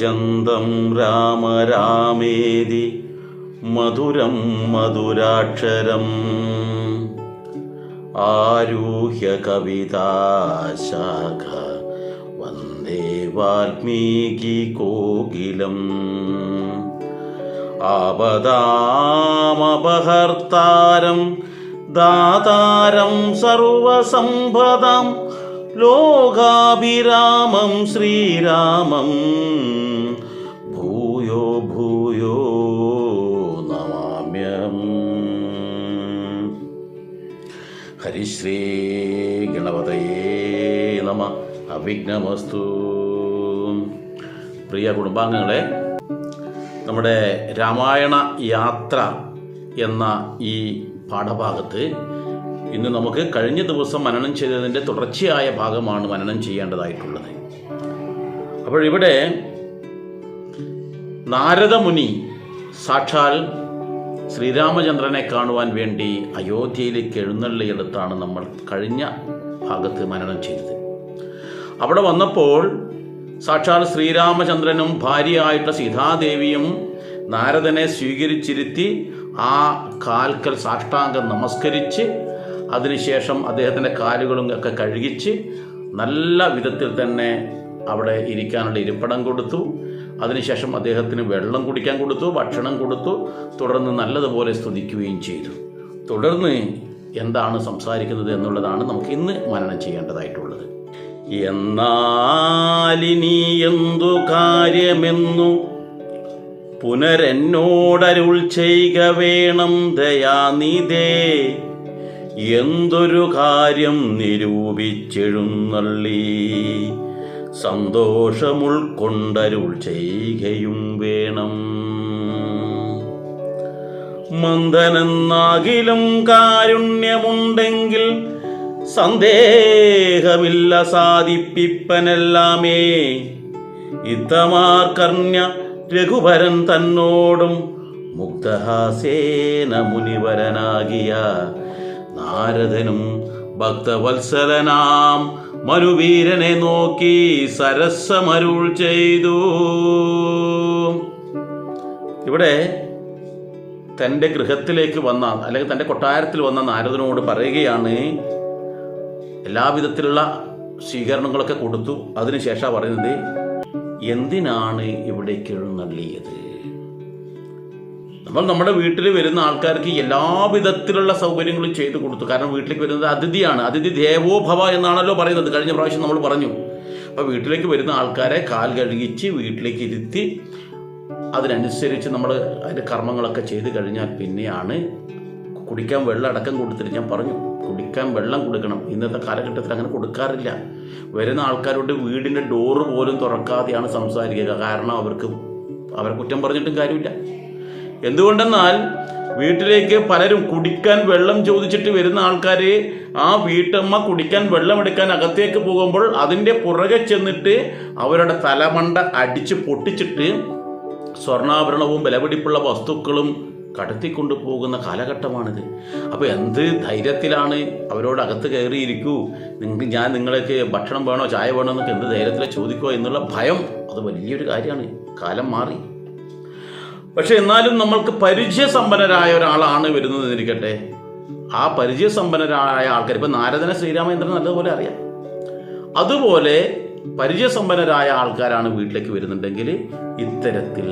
കൂജന്തം രാമ രാമേതി മധുരം മധുരാക്ഷരം ആരുഹ്യ കവിതാശാഖ വന്ദേ വാൽമീകി കോകിലം ആപദാമപഹർത്താരം ദാതാരം സർവസമ്പദാം ലോകാഭിരാമം ശ്രീരാമം ഭൂയോ ഭൂയോ നമാമ്യം. ഹരിശ്രീ ഗണപതയേ നമഃ. അവിഘ്നമസ്തു. പ്രിയ കുടുംബാംഗങ്ങളെ, നമ്മുടെ രാമായണ യാത്ര എന്ന ഈ പാഠഭാഗത്ത് ഇന്ന് നമുക്ക് കഴിഞ്ഞ ദിവസം മനനം ചെയ്തതിൻ്റെ തുടർച്ചയായ ഭാഗമാണ് മനനം ചെയ്യേണ്ടതായിട്ടുള്ളത്. അപ്പോഴിവിടെ നാരദമുനി സാക്ഷാൽ ശ്രീരാമചന്ദ്രനെ കാണുവാൻ വേണ്ടി അയോധ്യയിലേക്ക് എഴുന്നള്ളിയെടുത്താണ് നമ്മൾ കഴിഞ്ഞ ഭാഗത്ത് മനനം ചെയ്തത്. അവിടെ വന്നപ്പോൾ സാക്ഷാൽ ശ്രീരാമചന്ദ്രനും ഭാര്യയായിട്ടുള്ള സീതാദേവിയും നാരദനെ സ്വീകരിച്ചിരുത്തി ആ കാൽക്കൽ സാഷ്ടാംഗം നമസ്കരിച്ച് അതിനുശേഷം അദ്ദേഹത്തിൻ്റെ കാലുകളും ഒക്കെ കഴുകിച്ച് നല്ല വിധത്തിൽ തന്നെ അവിടെ ഇരിക്കാനുള്ള ഇരിപ്പിടം കൊടുത്തു. അതിനുശേഷം അദ്ദേഹത്തിന് വെള്ളം കുടിക്കാൻ കൊടുത്തു, ഭക്ഷണം കൊടുത്തു. തുടർന്ന് നല്ലതുപോലെ സ്തുതിക്കുകയും ചെയ്തു. തുടർന്ന് എന്താണ് സംസാരിക്കുന്നത് എന്നുള്ളതാണ് നമുക്ക് ഇന്ന് മനനം ചെയ്യേണ്ടതായിട്ടുള്ളത്. എന്നാലിനി എന്തു കാര്യമെന്നു പുനരെന്നോടരുൾ ചെയ്യുക വേണം ദയാനിധേ. എന്തൊരു കാര്യം നിരൂപിച്ചെഴുന്നള്ളി സന്തോഷമുൾക്കൊണ്ടരുൾ ചെയ്യുകയും വേണം. മന്ദനെന്നാകിലും കാരുണ്യമുണ്ടെങ്കിൽ സന്ദേഹമില്ല സാധിപ്പിപ്പനെല്ലാമേ. ഇത്തമാർക്കർണ്യ രഘുവരൻ തന്നോടും മുഗ്ധഹാസേന മുനിവരനാകിയ നാരദനും ഭക്തവത്സലനാം മനുവീരനെ നോക്കി സരസമരുൾ ചെയ്തു. ഇവിടെ തൻ്റെ ഗൃഹത്തിലേക്ക് വന്ന, അല്ലെങ്കിൽ തൻ്റെ കൊട്ടാരത്തിൽ വന്ന നാരദനോട് പറയുകയാണ്, എല്ലാവിധത്തിലുള്ള സ്വീകരണങ്ങളൊക്കെ കൊടുത്തു. അതിനുശേഷം പറയുന്നത്, എന്തിനാണ് ഇവിടേക്ക് എഴുന്നള്ളിയത്? നമ്മൾ നമ്മുടെ വീട്ടിൽ വരുന്ന ആൾക്കാർക്ക് എല്ലാവിധത്തിലുള്ള സൗകര്യങ്ങളും ചെയ്തു കൊടുത്തു. കാരണം വീട്ടിലേക്ക് വരുന്നത് അതിഥിയാണ്. അതിഥി ദേവോ ഭവ എന്നാണല്ലോ പറയുന്നത്. കഴിഞ്ഞ പ്രാവശ്യം നമ്മൾ പറഞ്ഞു. അപ്പോൾ വീട്ടിലേക്ക് വരുന്ന ആൾക്കാരെ കാൽ കഴുകിച്ച് വീട്ടിലേക്ക് ഇരുത്തി അതിനനുസരിച്ച് നമ്മൾ അതിൻ്റെ കർമ്മങ്ങളൊക്കെ ചെയ്ത് കഴിഞ്ഞാൽ പിന്നെയാണ് കുടിക്കാൻ വെള്ളം അടക്കം കൊടുത്തിട്ട് ഞാൻ പറഞ്ഞു, കുടിക്കാൻ വെള്ളം കൊടുക്കണം. ഇന്നത്തെ കാലഘട്ടത്തിൽ അങ്ങനെ കൊടുക്കാറില്ല. വരുന്ന ആൾക്കാരോട് വീടിൻ്റെ ഡോറ് പോലും തുറക്കാതെയാണ് സംസാരിക്കുക. കാരണം അവരെ കുറ്റം പറഞ്ഞിട്ടും കാര്യമില്ല. എന്തുകൊണ്ടെന്നാൽ വീട്ടിലേക്ക് പലരും കുടിക്കാൻ വെള്ളം ചോദിച്ചിട്ട് വരുന്ന ആൾക്കാർ, ആ വീട്ടമ്മ കുടിക്കാൻ വെള്ളം എടുക്കാൻ അകത്തേക്ക് പോകുമ്പോൾ അതിൻ്റെ പുറകെ ചെന്നിട്ട് അവരുടെ തലമണ്ട അടിച്ച് പൊട്ടിച്ചിട്ട് സ്വർണ്ണാഭരണവും വിലപിടിപ്പുള്ള വസ്തുക്കളും കടത്തിക്കൊണ്ടു പോകുന്ന കാലഘട്ടമാണിത്. അപ്പോൾ എന്ത് ധൈര്യത്തിലാണ് അവരോട് അകത്ത് കയറിയിരിക്കൂ, ഞാൻ നിങ്ങൾക്ക് ഭക്ഷണം വേണോ ചായ വേണോ എന്നൊക്കെ എന്ത് ധൈര്യത്തിൽ ചോദിക്കുക എന്നുള്ള ഭയം, അത് വലിയൊരു കാര്യമാണ്. കാലം മാറി. പക്ഷെ എന്നാലും നമ്മൾക്ക് പരിചയസമ്പന്നരായ ഒരാളാണ് വരുന്നതെന്നിരിക്കട്ടെ. ആ പരിചയസമ്പന്നരായ ആൾക്കാർ, ഇപ്പം നാരദനെ ശ്രീരാമചന്ദ്രൻ നല്ലതുപോലെ അറിയാം. അതുപോലെ പരിചയസമ്പന്നരായ ആൾക്കാരാണ് വീട്ടിലേക്ക് വരുന്നുണ്ടെങ്കിൽ ഇത്തരത്തിൽ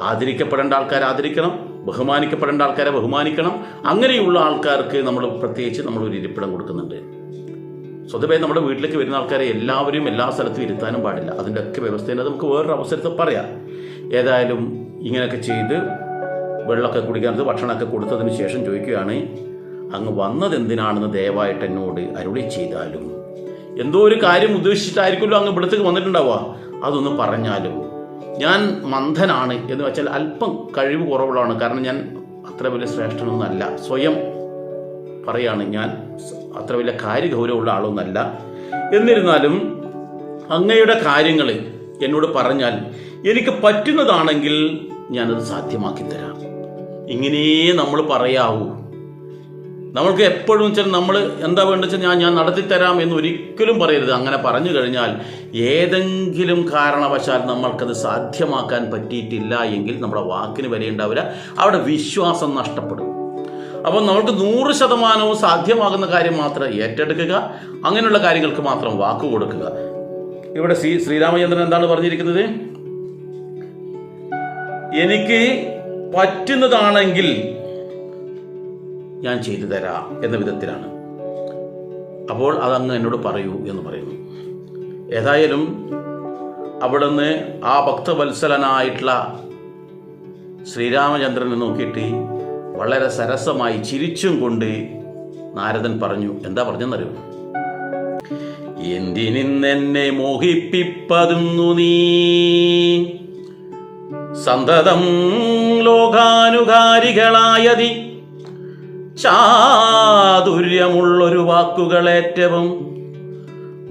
ആദരിക്കപ്പെടേണ്ട ആൾക്കാരെ ആദരിക്കണം, ബഹുമാനിക്കപ്പെടേണ്ട ആൾക്കാരെ ബഹുമാനിക്കണം. അങ്ങനെയുള്ള ആൾക്കാർക്ക് നമ്മൾ പ്രത്യേകിച്ച് നമ്മളൊരു ഇരിപ്പിടം കൊടുക്കുന്നുണ്ട്. സ്വതവേ നമ്മുടെ വീട്ടിലേക്ക് വരുന്ന ആൾക്കാരെ എല്ലാവരും എല്ലാ സ്ഥലത്തും ഇരുത്താനും പാടില്ല. അതിൻ്റെ ഒക്കെ വ്യവസ്ഥയിൽ നമുക്ക് വേറൊരു അവസരത്തിൽ പറയാം. ഏതായാലും ഇങ്ങനെയൊക്കെ ചെയ്ത് വെള്ളമൊക്കെ കുടിക്കാനത് ഭക്ഷണമൊക്കെ കൊടുത്തതിന് ശേഷം ചോദിക്കുകയാണ്, അങ്ങ് വന്നത് എന്തിനാണെന്ന് ദയവായിട്ട് എന്നോട് അരുളി ചെയ്താലും. എന്തോ ഒരു കാര്യം ഉദ്ദേശിച്ചിട്ടായിരിക്കുമല്ലോ അങ്ങ് ഇവിടത്തേക്ക് വന്നിട്ടുണ്ടാവുക, അതൊന്ന് പറഞ്ഞാലും. ഞാൻ മന്ദനാണ് എന്ന് വെച്ചാൽ അല്പം കഴിവ് കുറവുള്ളതാണ്. കാരണം ഞാൻ അത്ര വലിയ ശ്രേഷ്ഠനൊന്നല്ല. സ്വയം പറയാണ്, ഞാൻ അത്ര വലിയ കാര്യഗൗരവമുള്ള ആളൊന്നല്ല. എന്നിരുന്നാലും അങ്ങയുടെ കാര്യങ്ങൾ എന്നോട് പറഞ്ഞാൽ എനിക്ക് പറ്റുന്നതാണെങ്കിൽ ഞാനത് സാധ്യമാക്കി തരാം. ഇങ്ങനെ നമ്മൾ പറയാവൂ. നമ്മൾക്ക് എപ്പോഴും വെച്ചാൽ നമ്മൾ എന്താ വേണ്ടത് വെച്ചാൽ ഞാൻ നടത്തിത്തരാം എന്ന് ഒരിക്കലും പറയരുത്. അങ്ങനെ പറഞ്ഞു കഴിഞ്ഞാൽ ഏതെങ്കിലും കാരണവശാൽ നമ്മൾക്കത് സാധ്യമാക്കാൻ പറ്റിയിട്ടില്ല എങ്കിൽ നമ്മുടെ വാക്കിന് വിലയുണ്ടാവില്ല, അവിടെ വിശ്വാസം നഷ്ടപ്പെടും. അപ്പോൾ നമുക്ക് 100% സാധ്യമാകുന്ന കാര്യം മാത്രം ഏറ്റെടുക്കുക, അങ്ങനെയുള്ള കാര്യങ്ങൾക്ക് മാത്രം വാക്ക് കൊടുക്കുക. ഇവിടെ ശ്രീരാമചന്ദ്രൻ എന്താണ് പറഞ്ഞിരിക്കുന്നത്? എനിക്ക് പറ്റുന്നതാണെങ്കിൽ ഞാൻ ചെയ്തു തരാം എന്ന വിധത്തിലാണ്. അപ്പോൾ അതങ്ങ് എന്നോട് പറയൂ എന്ന് പറയുന്നു. ഏതായാലും അവിടുന്ന് ആ ഭക്തവത്സലനായിട്ടുള്ള ശ്രീരാമചന്ദ്രനെ നോക്കിയിട്ട് വളരെ സരസമായി ചിരിച്ചും കൊണ്ട് നാരദൻ പറഞ്ഞു. എന്താ പറഞ്ഞെന്നറിയോ? എന്തിനിന്നെന്നെ മോഹിപ്പിപ്പതുന്നു നീ, സന്തതം ലോകാനുകാരികളായതി ചാതുര്യമുള്ളൊരു വാക്കുകളേറ്റവും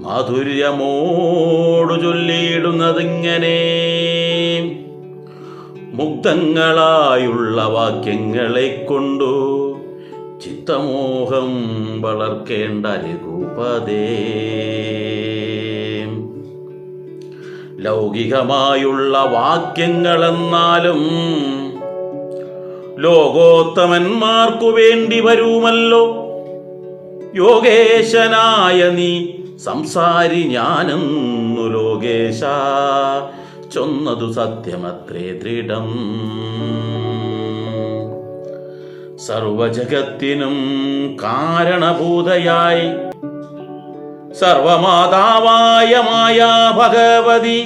മാധുര്യമോടു ചൊല്ലിയിടുന്നതിങ്ങനെ, മുഗ്ധങ്ങളായുള്ള വാക്യങ്ങളെ കൊണ്ടു ചിത്തമോഹം വളർക്കേണ്ട രഘുപതേ. ലൗകികമായുള്ള വാക്യങ്ങളെന്നാലും ലോകോത്തമന്മാർക്കു വേണ്ടി വരുമല്ലോ. യോഗേശനായ നീ സംസാരി ഞാനെന്നു ലോകേശ ചൊന്നതു സത്യമത്രേ ദൃഢം. സർവജഗത്തിനും കാരണഭൂതയായി സർവമാതാവായ മായാ ഭഗവതി,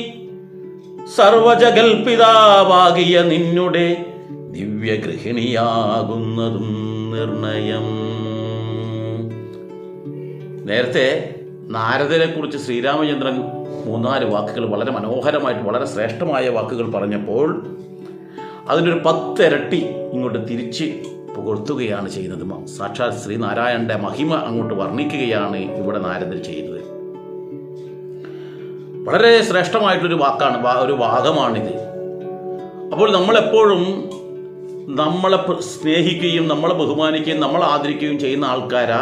സർവജഗൽപിതാവാകിയ നിന്നുടെ ദിവ്യഗൃഹിണിയാകുന്നതും നിർണയം. നേരത്തെ നാരദനെ കുറിച്ച് ശ്രീരാമചന്ദ്രൻ 3-4 വാക്കുകൾ വളരെ മനോഹരമായിട്ട് വളരെ ശ്രേഷ്ഠമായ വാക്കുകൾ പറഞ്ഞപ്പോൾ അതിനൊരു 10 ഇരട്ടി ഇങ്ങോട്ട് തിരിച്ച് പുകഴ്ത്തുകയാണ് ചെയ്യുന്നത്. സാക്ഷാൽ ശ്രീനാരായണന്റെ മഹിമ അങ്ങോട്ട് വർണ്ണിക്കുകയാണ് ഇവിടെ നാരദൻ ചെയ്യുന്നത്. വളരെ ശ്രേഷ്ഠമായിട്ടൊരു വാക്കാണ്, ഒരു ഭാഗമാണിത്. അപ്പോൾ നമ്മളെപ്പോഴും നമ്മളെ സ്നേഹിക്കുകയും നമ്മളെ ബഹുമാനിക്കുകയും നമ്മളെ ആദരിക്കുകയും ചെയ്യുന്ന ആൾക്കാരാ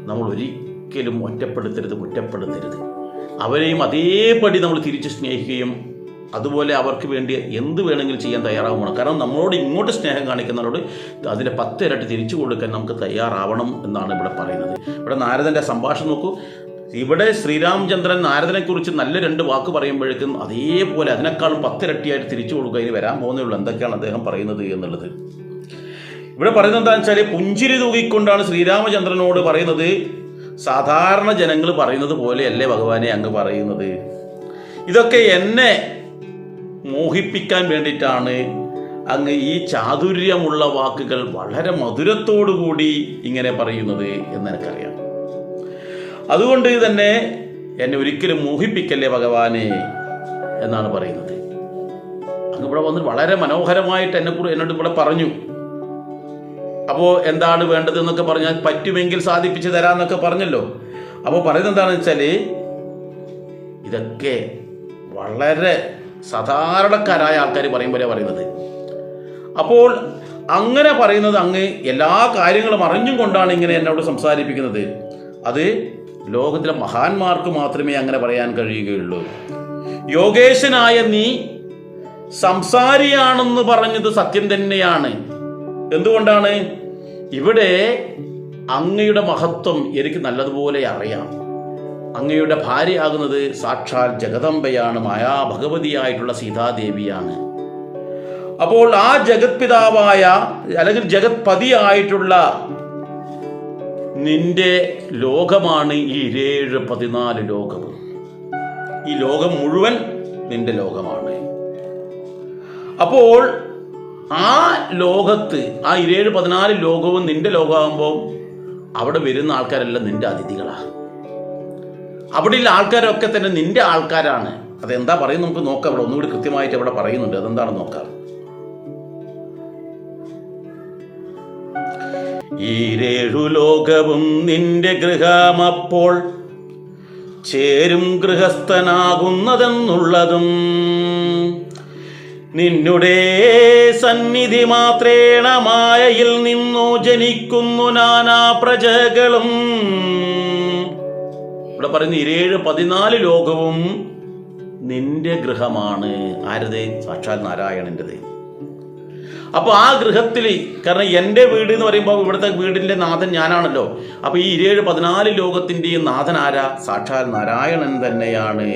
നമ്മൾ ഒരിക്കലും ഒറ്റപ്പെടുത്തരുത്, കുറ്റപ്പെടുത്തരുത്. അവരെയും അതേപടി നമ്മൾ തിരിച്ച് സ്നേഹിക്കുകയും അതുപോലെ അവർക്ക് വേണ്ടി എന്ത് വേണമെങ്കിലും ചെയ്യാൻ തയ്യാറാവണം. കാരണം നമ്മളോട് ഇങ്ങോട്ട് സ്നേഹം കാണിക്കുന്നവരോട് അതിൻ്റെ 10 ഇരട്ടി തിരിച്ചു കൊടുക്കാൻ നമുക്ക് തയ്യാറാവണം എന്നാണ് ഇവിടെ പറയുന്നത്. ഇവിടെ നാരദൻ്റെ സംഭാഷണം നോക്കൂ. ഇവിടെ ശ്രീരാമചന്ദ്രൻ നാരദനെക്കുറിച്ച് നല്ല 2 വാക്ക് പറയുമ്പോഴേക്കും അതേപോലെ അതിനേക്കാളും 10 ഇരട്ടിയായിട്ട് തിരിച്ചു കൊടുക്കുക. ഇനി വരാൻ പോകുന്നേ എന്തൊക്കെയാണ് അദ്ദേഹം പറയുന്നത് എന്നുള്ളത് ഇവിടെ പറയുന്നത് എന്താണെന്ന് വെച്ചാൽ, പുഞ്ചിരി തൂകിക്കൊണ്ടാണ് ശ്രീരാമചന്ദ്രനോട് പറയുന്നത്, സാധാരണ ജനങ്ങൾ പറയുന്നത് പോലെയല്ലേ ഭഗവാനെ അങ്ങ് പറയുന്നത്. ഇതൊക്കെ എന്നെ മോഹിപ്പിക്കാൻ വേണ്ടിയിട്ടാണ് അങ്ങ് ഈ ചാതുര്യമുള്ള വാക്കുകൾ വളരെ മധുരത്തോടുകൂടി ഇങ്ങനെ പറയുന്നത് എന്ന് എനിക്കറിയാം. അതുകൊണ്ട് തന്നെ എന്നെ ഒരിക്കലും മോഹിപ്പിക്കല്ലേ ഭഗവാനെ എന്നാണ് പറയുന്നത്. അങ്ങ് ഇവിടെ വന്നിട്ട് വളരെ മനോഹരമായിട്ട് എന്നോട് ഇവിടെ പറഞ്ഞു. അപ്പോൾ എന്താണ് വേണ്ടത് എന്നൊക്കെ പറഞ്ഞാൽ പറ്റുമെങ്കിൽ സാധിപ്പിച്ച് തരാമെന്നൊക്കെ പറഞ്ഞല്ലോ. അപ്പോൾ പറയുന്നത് എന്താണെന്ന് വെച്ചാൽ, ഇതൊക്കെ വളരെ സാധാരണക്കാരായ ആൾക്കാർ പറയുമ്പോഴേ പറയുന്നത്. അപ്പോൾ അങ്ങനെ പറയുന്നത് അങ്ങ് എല്ലാ കാര്യങ്ങളും അറിഞ്ഞും കൊണ്ടാണ് ഇങ്ങനെ എന്നോട് സംസാരിപ്പിക്കുന്നത്. അത് ലോകത്തിലെ മഹാന്മാർക്ക് മാത്രമേ അങ്ങനെ പറയാൻ കഴിയുകയുള്ളൂ. യോഗേശനായ നീ സംസാരിയാണെന്ന് പറഞ്ഞത് സത്യം തന്നെയാണ്. എന്തുകൊണ്ടാണ്? ഇവിടെ അങ്ങയുടെ മഹത്വം എനിക്ക് നല്ലതുപോലെ അറിയാം. അങ്ങയുടെ ഭാര്യയാകുന്നത് സാക്ഷാൽ ജഗദംബയാണ്, മായാ ഭഗവതിയായിട്ടുള്ള സീതാദേവിയാണ്. അപ്പോൾ ആ ജഗത് പിതാവായ അല്ലെങ്കിൽ ജഗത് പതിയായിട്ടുള്ള നിന്റെ ലോകമാണ് ഈ 7-14 ലോകവും. ഈ ലോകം മുഴുവൻ നിന്റെ ലോകമാണ്. അപ്പോൾ ആ ലോകത്ത് ആ 7-14 ലോകവും നിന്റെ ലോകമാകുമ്പോൾ അവിടെ വരുന്ന ആൾക്കാരെല്ലാം നിന്റെ അതിഥികളാണ്. അവിടെയുള്ള ആൾക്കാരൊക്കെ തന്നെ നിന്റെ ആൾക്കാരാണ്. അതെന്താ പറയുന്നത് നമുക്ക് നോക്കാം. അവിടെ ഒന്നുകൂടി കൃത്യമായിട്ട് അവിടെ പറയുന്നുണ്ട്. അതെന്താണെന്ന് നോക്കാം. ഈ 7 ലോകവും നിന്റെ ഗൃഹമപ്പോൾ ചേരും ഗൃഹസ്ഥനാകുന്നതെന്നുള്ളതും നിന്നുടെ സന്നിധി മാത്രേണ മായയിൽ നിന്നു ജനിക്കുന്നു നാനാ പ്രജകളും. ഇവിടെ പറയുന്ന 17-14 ലോകവും നിന്റെ ഗൃഹമാണ്. ആരത്? സാക്ഷാൽ നാരായണൻ്റെത്. അപ്പോൾ ആ ഗൃഹത്തിൽ, കാരണം എൻ്റെ വീട് എന്ന് പറയുമ്പോൾ ഇവിടുത്തെ വീടിൻ്റെ നാഥൻ ഞാനാണല്ലോ. അപ്പോൾ ഈ 17-14 ലോകത്തിൻ്റെയും നാഥൻ ആരാ? സാക്ഷാൽ നാരായണൻ തന്നെയാണ്.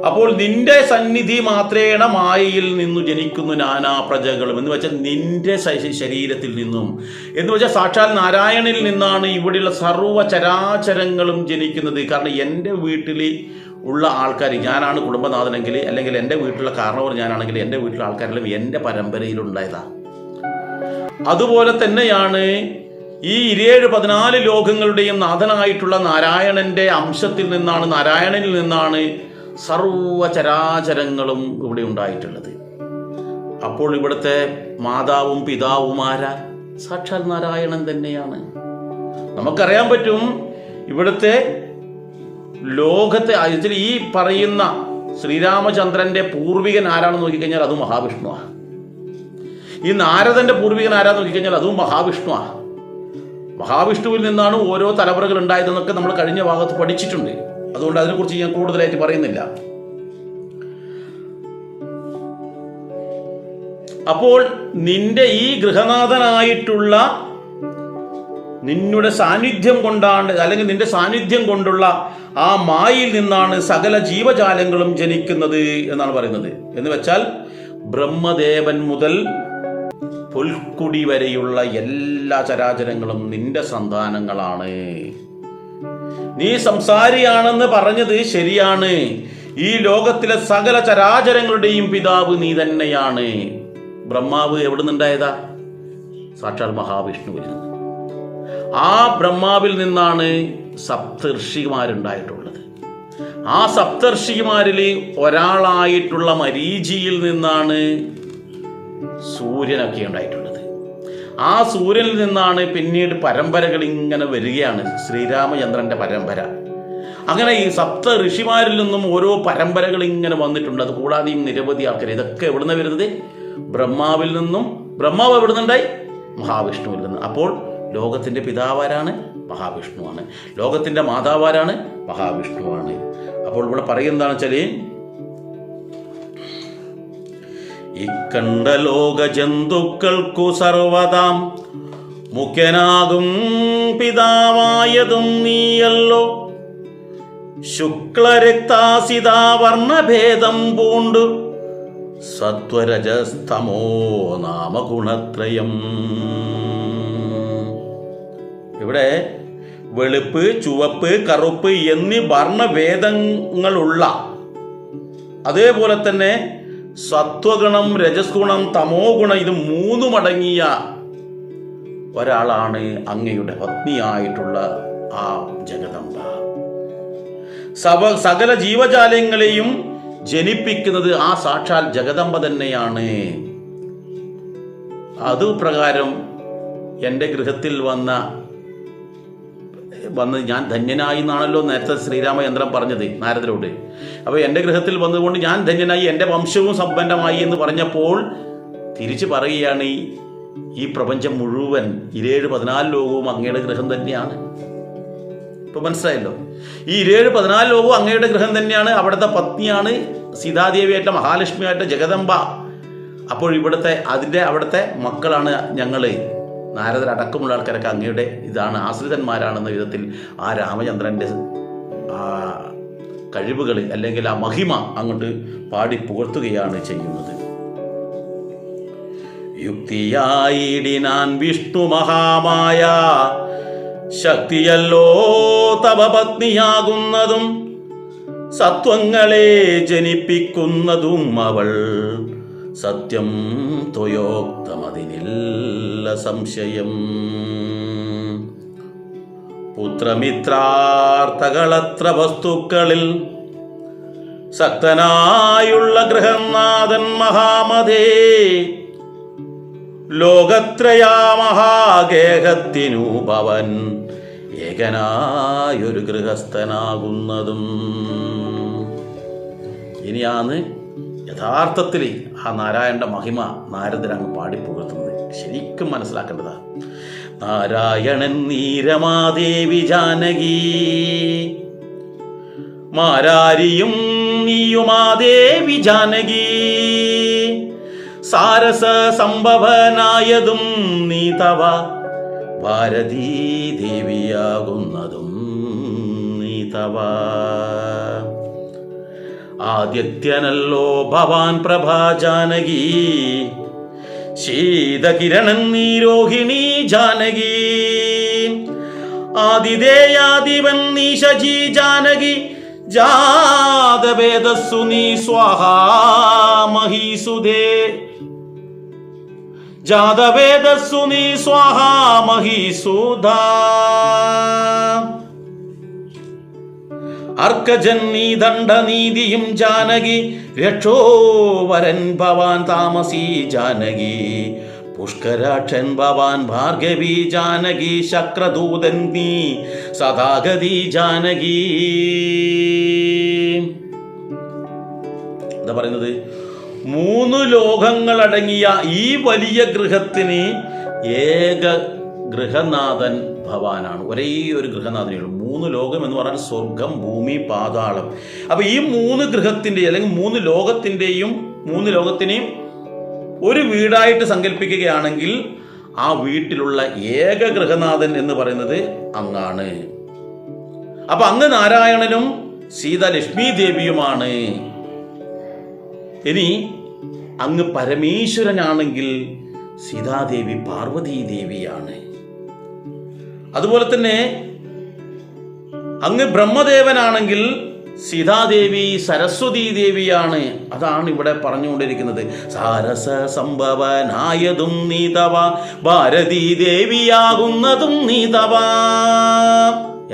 അപ്പോൾ നിന്റെ സന്നിധി മാത്രേണ മായയിൽ നിന്നു ജനിക്കുന്നു നാനാ പ്രജകളും എന്ന് വെച്ചാൽ നിന്റെ ശരീരത്തിൽ നിന്നും എന്ന് വെച്ചാൽ സാക്ഷാൽ നാരായണിൽ നിന്നാണ് ഇവിടെയുള്ള സർവ്വ ചരാചരങ്ങളും ജനിക്കുന്നത്. കാരണം എൻ്റെ വീട്ടിൽ ഉള്ള ആൾക്കാർ, ഞാനാണ് കുടുംബനാഥനെങ്കിൽ, അല്ലെങ്കിൽ എൻ്റെ വീട്ടിലുള്ള കാരണവർ ഞാനാണെങ്കിൽ എൻ്റെ വീട്ടിലെ ആൾക്കാരെല്ലാം എൻ്റെ പരമ്പരയിലുണ്ടായതാണ്. അതുപോലെ തന്നെയാണ് ഈ 17-14 ലോകങ്ങളുടെയും നാഥനായിട്ടുള്ള നാരായണൻ്റെ അംശത്തിൽ നിന്നാണ്, നാരായണനിൽ നിന്നാണ് സർവചരാചരങ്ങളും ഇവിടെ ഉണ്ടായിട്ടുള്ളത്. അപ്പോൾ ഇവിടുത്തെ മാതാവും പിതാവും ആരാ? സാക്ഷാൽ നാരായണൻ തന്നെയാണ്. നമുക്കറിയാൻ പറ്റും ഇവിടുത്തെ ലോകത്തെ ഇതിൽ ഈ പറയുന്ന ശ്രീരാമചന്ദ്രന്റെ പൂർവികൻ ആരാണെന്ന് നോക്കിക്കഴിഞ്ഞാൽ അതും മഹാവിഷ്ണുവാണ്. ഈ നാരദന്റെ പൂർവികൻ ആരാന്ന് നോക്കിക്കഴിഞ്ഞാൽ അതും മഹാവിഷ്ണുവാണ്. മഹാവിഷ്ണുവിൽ നിന്നാണ് ഓരോ തലമുറകൾ ഉണ്ടായതെന്നൊക്കെ നമ്മൾ കഴിഞ്ഞ ഭാഗത്ത് പഠിച്ചിട്ടുണ്ട്. അതുകൊണ്ട് അതിനെക്കുറിച്ച് ഞാൻ കൂടുതലായിട്ട് പറയുന്നില്ല. അപ്പോൾ നിന്റെ ഈ ഗൃഹനാഥനായിട്ടുള്ള നിന്നുടെ സാന്നിധ്യം കൊണ്ടാണ്, അല്ലെങ്കിൽ നിന്റെ സാന്നിധ്യം കൊണ്ടുള്ള ആ മായയിൽ നിന്നാണ് സകല ജീവജാലങ്ങളും ജനിക്കുന്നത് എന്നാണ് പറയുന്നത്. എന്ന് വെച്ചാൽ ബ്രഹ്മദേവൻ മുതൽ പുൽക്കുടി വരെയുള്ള എല്ലാ ചരാചരങ്ങളും നിന്റെ സന്താനങ്ങളാണ്. നീ സംസാരിയാണെന്ന് പറഞ്ഞത് ശരിയാണ്. ഈ ലോകത്തിലെ സകല ചരാചരങ്ങളുടെയും പിതാവ് നീ തന്നെയാണ്. ബ്രഹ്മാവ് എവിടെ നിന്നുണ്ടായതാ? സാക്ഷാൽ മഹാവിഷ്ണുവിൽ നിന്ന്. ആ ബ്രഹ്മാവിൽ നിന്നാണ് സപ്തർഷിമാരുണ്ടായിട്ടുള്ളത്. ആ സപ്തർഷിമാരിൽ ഒരാളായിട്ടുള്ള മരീചിയിൽ നിന്നാണ് സൂര്യനൊക്കെ ഉണ്ടായിട്ടുള്ളത്. ആ സൂര്യനിൽ നിന്നാണ് പിന്നീട് പരമ്പരകൾ ഇങ്ങനെ വരികയാണ്, ശ്രീരാമചന്ദ്രന്റെ പരമ്പര. അങ്ങനെ ഈ സപ്ത ഋഷിമാരിൽ നിന്നും ഓരോ പരമ്പരകൾ ഇങ്ങനെ വന്നിട്ടുണ്ട്. അത് കൂടാതെയും നിരവധി ആൾക്കാർ. ഇതൊക്കെ എവിടുന്ന വരുന്നത്? ബ്രഹ്മാവിൽ നിന്നും. ബ്രഹ്മാവ് എവിടുന്നുണ്ടായി? മഹാവിഷ്ണുവിൽ നിന്ന്. അപ്പോൾ ലോകത്തിന്റെ പിതാവാരാണ്? മഹാവിഷ്ണുവാണ്. ലോകത്തിന്റെ മാതാവാരാണ്? മഹാവിഷ്ണുവാണ്. അപ്പോൾ ഇവിടെ പറയുന്നതാണ് വെച്ചാൽ, ഇക്കണ്ട ലോക ജന്തുക്കൾക്കു സർവതാം മുഖ്യനാകും പിതാവായതും നീയല്ലോ. ശുക്ലരക്താസിതാവർണഭേദം പൂണ്ടു സത്വരജസ്തമോ നാമഗുണത്രയം. ഇവിടെ വെളുപ്പ്, ചുവപ്പ്, കറുപ്പ് എന്നീ വർണ്ണഭേദങ്ങളുള്ള, അതേപോലെ തന്നെ സത്വഗുണം, രജസ് ഗുണം, തമോ ഗുണം, ഇത് മൂന്നും അടങ്ങിയ ഒരാളാണ് അങ്ങയുടെ പത്നിയായിട്ടുള്ള ആ ജഗദംബ. സകല ജീവജാലങ്ങളെയും ജനിപ്പിക്കുന്നത് ആ സാക്ഷാൽ ജഗദംബ തന്നെയാണ്. അതുപ്രകാരം എൻ്റെ ഗൃഹത്തിൽ വന്ന് ഞാൻ ധന്യനായി എന്നാണല്ലോ നേരത്തെ ശ്രീരാമചന്ദ്രൻ പറഞ്ഞത് നാരദരോട്. അപ്പോൾ എൻ്റെ ഗൃഹത്തിൽ വന്നുകൊണ്ട് ഞാൻ ധന്യനായി, എൻ്റെ വംശവും സമ്പന്നമായി എന്ന് പറഞ്ഞപ്പോൾ തിരിച്ചു പറയുകയാണ്, ഈ പ്രപഞ്ചം മുഴുവൻ 17-14 ലോകവും അങ്ങയുടെ ഗൃഹം തന്നെയാണ്. ഇപ്പോൾ മനസ്സിലായല്ലോ. ഈ 17-14 ലോകവും അങ്ങയുടെ ഗൃഹം തന്നെയാണ്. അവിടുത്തെ പത്നിയാണ് സീതാദേവിയായിട്ട്, മഹാലക്ഷ്മിയായിട്ട് ജഗദംബ. അപ്പോൾ അവിടുത്തെ മക്കളാണ് ഞങ്ങൾ. നാരദരടക്കമുള്ള ആൾക്കാരൊക്കെ അങ്ങയുടെ ഇതാണ്, ആശ്രിതന്മാരാണെന്ന വിധത്തിൽ ആ രാമചന്ദ്രൻ്റെ ആ കഴിവുകൾ അല്ലെങ്കിൽ ആ മഹിമ അങ്ങോട്ട് പാടി പുകഴ്ത്തുകയാണ് ചെയ്യുന്നത്. യുക്തിയായിടിനാൻ വിഷ്ണു മഹാമായ ശക്തിയല്ലോ തവ പത്നിയാകുന്നതും സത്വങ്ങളെ ജനിപ്പിക്കുന്നതും അവൾ. സത്യം ത്വയോക്തമതിനില്ല സംശയം. പുത്രമിത്രാർത്ഥകളത്ര വസ്തുക്കളിൽ സക്തനായുള്ള ഗൃഹനാഥൻ മഹാമതേ. ലോകത്രയാ മഹാഗേഹത്തിനു ഭവൻ ഏകനായൊരു ഗൃഹസ്ഥനാകുന്നതും. ഇനിയാണ് യഥാർത്ഥത്തിൽ ആ നാരായണന്റെ മഹിമ നാരദരങ്ങ് പാടിപ്പുകഴ്ത്തുന്നത് ശരിക്കും മനസ്സിലാക്കേണ്ടതാ. നാരായണൻ നീരമാദേവി ജാനകി, മാരാരിയും നീയുമാദേവി ജാനകി, സാരസ സംഭവനായതും നീ തവ, ഭാരതീ ദേവിയാകുന്നതും നീ തവ. ആദിത്യനല്ലോ ഭവാൻ പ്രഭാ ജാനകി, ശീതകിരണൻ നീ രോഹിണി ജാനകി, ആദിദേയാദിവൻ നീ ശചി ജാനകി, ജാതവേദസ്സു നീ സ്വാഹാ മഹീസുദേ, ജാതവേദസ്സു നീ സ്വാഹാ മഹീസുധാ. അർക്കജന്നീ ദണ്ഡനീതിയും ജാനകി, രക്ഷോവരൻ ഭവാൻ താമസി ജാനകി, പുഷ്കരാക്ഷൻ ഭവാൻ ഭാർഗവി ജാനകി, ശക്രദൂതൻ നീ സദാഗതി ജാനകി. എന്താ പറയുന്നത്? 3 ലോകങ്ങളടങ്ങിയ ഈ വലിയ ഗൃഹത്തിന് ഏക ഗൃഹനാഥൻ ഭവാനാണ്. ഒരേ ഒരു ഗൃഹനാഥനേ ഉള്ളൂ. 3 ലോകം എന്ന് പറഞ്ഞാൽ സ്വർഗം, ഭൂമി, പാതാളം. അപ്പൊ ഈ 3 ഗൃഹത്തിൻ്റെ അല്ലെങ്കിൽ 3 ലോകത്തിനെയും ഒരു വീടായിട്ട് സങ്കല്പിക്കുകയാണെങ്കിൽ ആ വീട്ടിലുള്ള ഏക ഗൃഹനാഥൻ എന്ന് പറയുന്നത് അങ്ങാണ്. അപ്പൊ അങ്ങ് നാരായണനും സീത ലക്ഷ്മി ദേവിയുമാണ്. ഇനി അങ്ങ് പരമേശ്വരനാണെങ്കിൽ സീതാദേവി പാർവതീ ദേവിയാണ്. അതുപോലെ തന്നെ അങ്ങ് ബ്രഹ്മദേവനാണെങ്കിൽ സീതാദേവി സരസ്വതീ ദേവിയാണ്. അതാണ് ഇവിടെ പറഞ്ഞുകൊണ്ടിരിക്കുന്നത്. സാരസ സംഭവനായതും നീ തവ, ഭാരതീ ദേവിയാകുന്നതും നീ തവ.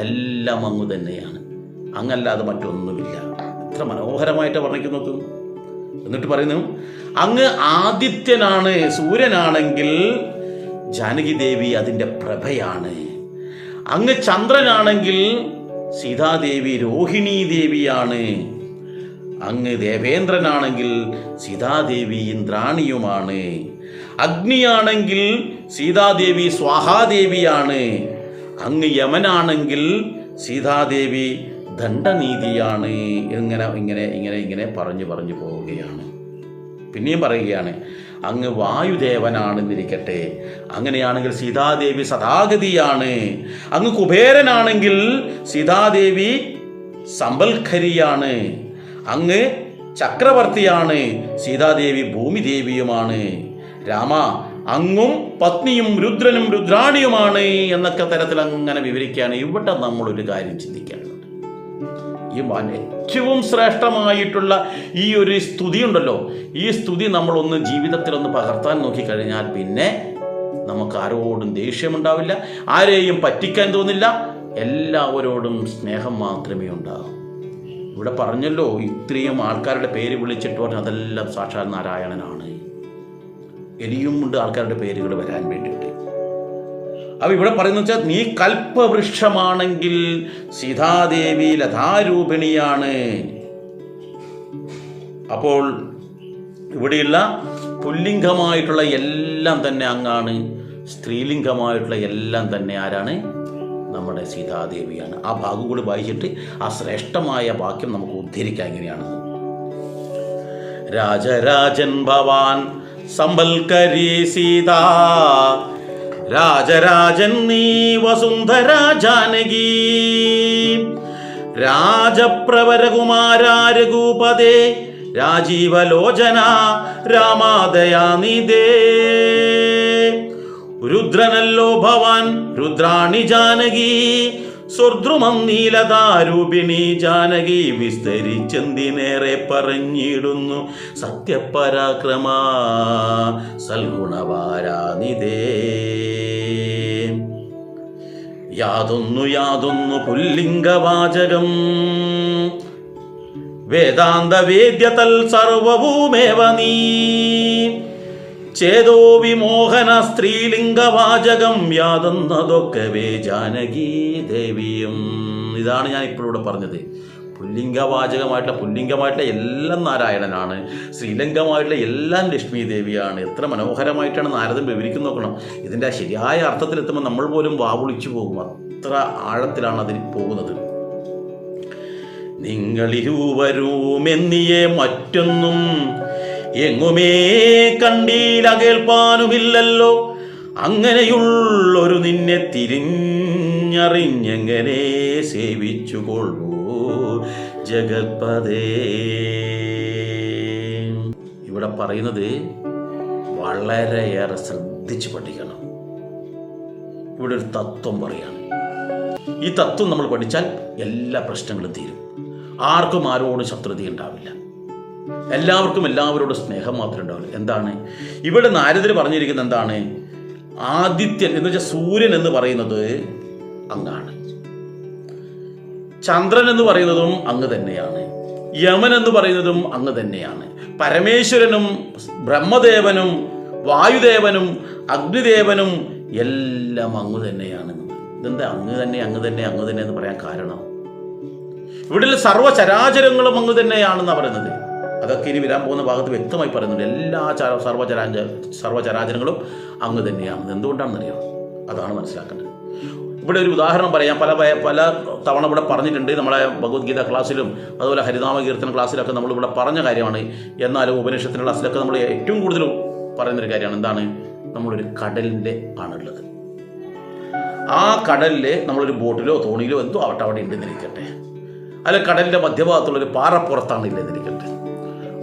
എല്ലാം അങ്ങ് തന്നെയാണ്, അങ്ങല്ലാതെ മറ്റൊന്നുമില്ല. എത്ര മനോഹരമായിട്ട് വർണ്ണിക്കുന്നു. എന്നിട്ട് പറയുന്നു, അങ്ങ് ആദിത്യനാണ്, സൂര്യനാണെങ്കിൽ ജാനകി ദേവി അതിൻ്റെ പ്രഭയാണ്. അങ്ങ് ചന്ദ്രനാണെങ്കിൽ സീതാദേവി രോഹിണി ദേവിയാണ്. അങ്ങ് ദേവേന്ദ്രനാണെങ്കിൽ സീതാദേവി ഇന്ദ്രാണിയുമാണ്. അഗ്നിയാണെങ്കിൽ സീതാദേവി സ്വാഹാദേവിയാണ്. അങ്ങ് യമനാണെങ്കിൽ സീതാദേവി ദണ്ഡനീതിയാണ്. ഇങ്ങനെ പറഞ്ഞു പോവുകയാണ്. പിന്നെയും പറയുകയാണ്, അങ്ങ് വായുദേവനാണെന്നിരിക്കട്ടെ, അങ്ങനെയാണെങ്കിൽ സീതാദേവി സദാഗതിയാണ്. അങ്ങ് കുബേരനാണെങ്കിൽ സീതാദേവി സമ്പൽഖരിയാണ്. അങ്ങ് ചക്രവർത്തിയാണ്, സീതാദേവി ഭൂമിദേവിയുമാണ്. രാമ, അങ്ങും പത്നിയും രുദ്രനും രുദ്രാണിയുമാണ് എന്നൊക്കെ തരത്തിൽ അങ്ങനെ വിവരിക്കുകയാണ്. ഇവിടെ നമ്മളൊരു കാര്യം ചിന്തിക്കേണ്ടത്, ഈ ഏറ്റവും ശ്രേഷ്ഠമായിട്ടുള്ള ഈ ഒരു സ്തുതി ഉണ്ടല്ലോ, ഈ സ്തുതി നമ്മളൊന്ന് ജീവിതത്തിലൊന്ന് പകർത്താൻ നോക്കിക്കഴിഞ്ഞാൽ പിന്നെ നമുക്ക് ആരോടും ദേഷ്യമുണ്ടാവില്ല, ആരെയും പറ്റിക്കാൻ തോന്നില്ല, എല്ലാവരോടും സ്നേഹം മാത്രമേ ഉണ്ടാകൂ. ഇവിടെ പറഞ്ഞല്ലോ, ഇത്രയും ആൾക്കാരുടെ പേര് വിളിച്ചിട്ട് പറഞ്ഞാൽ അതെല്ലാം സാക്ഷാൽ നാരായണനാണ്. ഇനിയും ഉണ്ട് ആൾക്കാരുടെ പേരുകൾ വരാൻ വേണ്ടിയിട്ട്. അപ്പൊ ഇവിടെ പറയുന്ന വെച്ചാൽ, നീ കൽപ്പവൃക്ഷമാണെങ്കിൽ സീതാദേവി ലതാരൂപിണിയാണ്. അപ്പോൾ ഇവിടെയുള്ള പുല്ലിംഗമായിട്ടുള്ള എല്ലാം തന്നെ അങ്ങാണ്, സ്ത്രീലിംഗമായിട്ടുള്ള എല്ലാം തന്നെ ആരാണ്? നമ്മുടെ സീതാദേവിയാണ്. ആ ഭാഗം കൂടി വായിച്ചിട്ട് ആ ശ്രേഷ്ഠമായ വാക്യം നമുക്ക് ഉദ്ധരിക്കാം. എങ്ങനെയാണ്? രാജരാജൻ ഭവാൻ സമ്പൽക്കരി സീതാ, രാജരാജൻ നീ വസുന്ധര ജാനകി, രാജപ്രവരകുമാര രഘുപദേ, രാജീവലോചന രാമാദയാനിധേ. രുദ്രനല്ലോ ഭവാൻ രുദ്രാണി ജാനകി, സ്വർദ്രുമം നീലതാരൂപിണി ജാനകി, വിസ്തരിച്ചെന്തിനേറെ പറഞ്ഞിടുന്നു സത്യപരാക്രമ സൽഗുണവാരാനിധേ. യാതൊന്നു പുല്ലിംഗവാചകം, വേദാന്തവേദ്യതൽ സർവഭൂമേവ നീ, ചേതോ വിമോഹന സ്ത്രീലിംഗവാചകം, യാതൊന്നതൊക്കെ വേ ജാനകി ദേവിയും. ഇതാണ് ഞാൻ ഇപ്പോഴിവിടെ പറഞ്ഞത്. പുല്ലിംഗമായിട്ടുള്ള എല്ലാം നാരായണനാണ്, ശ്രീലിംഗമായിട്ടുള്ള എല്ലാം ലക്ഷ്മി ദേവിയാണ്. എത്ര മനോഹരമായിട്ടാണ് നാരദൻ വിവരിക്കുന്നു നോക്കണം. ഇതിൻ്റെ ശരിയായ അർത്ഥത്തിലെത്തുമ്പോൾ നമ്മൾ പോലും വാവുളിച്ചു പോകും, അത്ര ആഴത്തിലാണ് അതിൽ പോകുന്നത്. നിങ്ങളിരുവരുമെന്നിയെ മറ്റൊന്നും എങ്ങുമേ കണ്ടീല കേൾപ്പാനുമില്ലല്ലോ, അങ്ങനെയുള്ളൊരു നിന്നെ തിരിഞ്ഞറിഞ്ഞെങ്ങനെ സേവിച്ചുകൊള്ളൂ ജഗത്പദേ. ഇവിടെ പറയുന്നത് വളരെയേറെ ശ്രദ്ധിച്ച് പഠിക്കണം. ഇവിടെ ഒരു തത്വം പറയാണ്. ഈ തത്വം നമ്മൾ പഠിച്ചാൽ എല്ലാ പ്രശ്നങ്ങളും തീരും. ആർക്കും ആരോടും ശത്രുത ഉണ്ടാവില്ല, എല്ലാവർക്കും എല്ലാവരോടും സ്നേഹം മാത്രമേ ഉണ്ടാവില്ല. എന്താണ് ഇവിടെ നാരദർ പറഞ്ഞിരിക്കുന്നത്? എന്താണ്? ആദിത്യൻ എന്ന് വെച്ചാൽ സൂര്യൻ എന്ന് പറയുന്നത് അങ്ങാണ്, ചന്ദ്രൻ എന്ന് പറയുന്നതും അങ്ങ് തന്നെയാണ്, യമൻ എന്ന് പറയുന്നതും അങ്ങ് തന്നെയാണ്, പരമേശ്വരനും ബ്രഹ്മദേവനും വായുദേവനും അഗ്നിദേവനും എല്ലാം അങ്ങ് തന്നെയാണ്. ഇതെന്താ അങ്ങ് തന്നെ എന്ന് പറയാൻ കാരണം? ഇവിടെ സർവ്വചരാചരങ്ങളും അങ്ങ് തന്നെയാണെന്നാണ് പറയുന്നത്. അതൊക്കെ ഇനി വരാൻ പോകുന്ന ഭാഗത്ത് വ്യക്തമായി പറയുന്നുണ്ട്. എല്ലാ സർവ്വചരാചരങ്ങളും അങ്ങ് തന്നെയാണ്. എന്തുകൊണ്ടാണെന്നറിയോ? അതാണ് മനസ്സിലാക്കേണ്ടത്. ഇവിടെ ഒരു ഉദാഹരണം പറയാം. പല തവണ ഇവിടെ പറഞ്ഞിട്ടുണ്ട്. നമ്മളെ ഭഗവത്ഗീത ക്ലാസ്സിലും അതുപോലെ ഹരിനാമ കീർത്തന ക്ലാസ്സിലൊക്കെ നമ്മളിവിടെ പറഞ്ഞ കാര്യമാണ്. എന്നാലും ഉപനിഷത്തിൻ്റെ ക്ലാസ്സിലൊക്കെ നമ്മൾ ഏറ്റവും കൂടുതൽ പറയുന്നൊരു കാര്യമാണ്. എന്താണ്? നമ്മളൊരു കടലിൻ്റെ ആണുള്ളത്. ആ കടലിൽ നമ്മളൊരു ബോട്ടിലോ തോണിയിലോ എന്തോ അവിടെ ഉണ്ടെന്നിരിക്കട്ടെ, അല്ല കടലിൻ്റെ മധ്യഭാഗത്തുള്ളൊരു പാറപ്പുറത്താണ് ഇല്ലെന്നിരിക്കട്ടെ.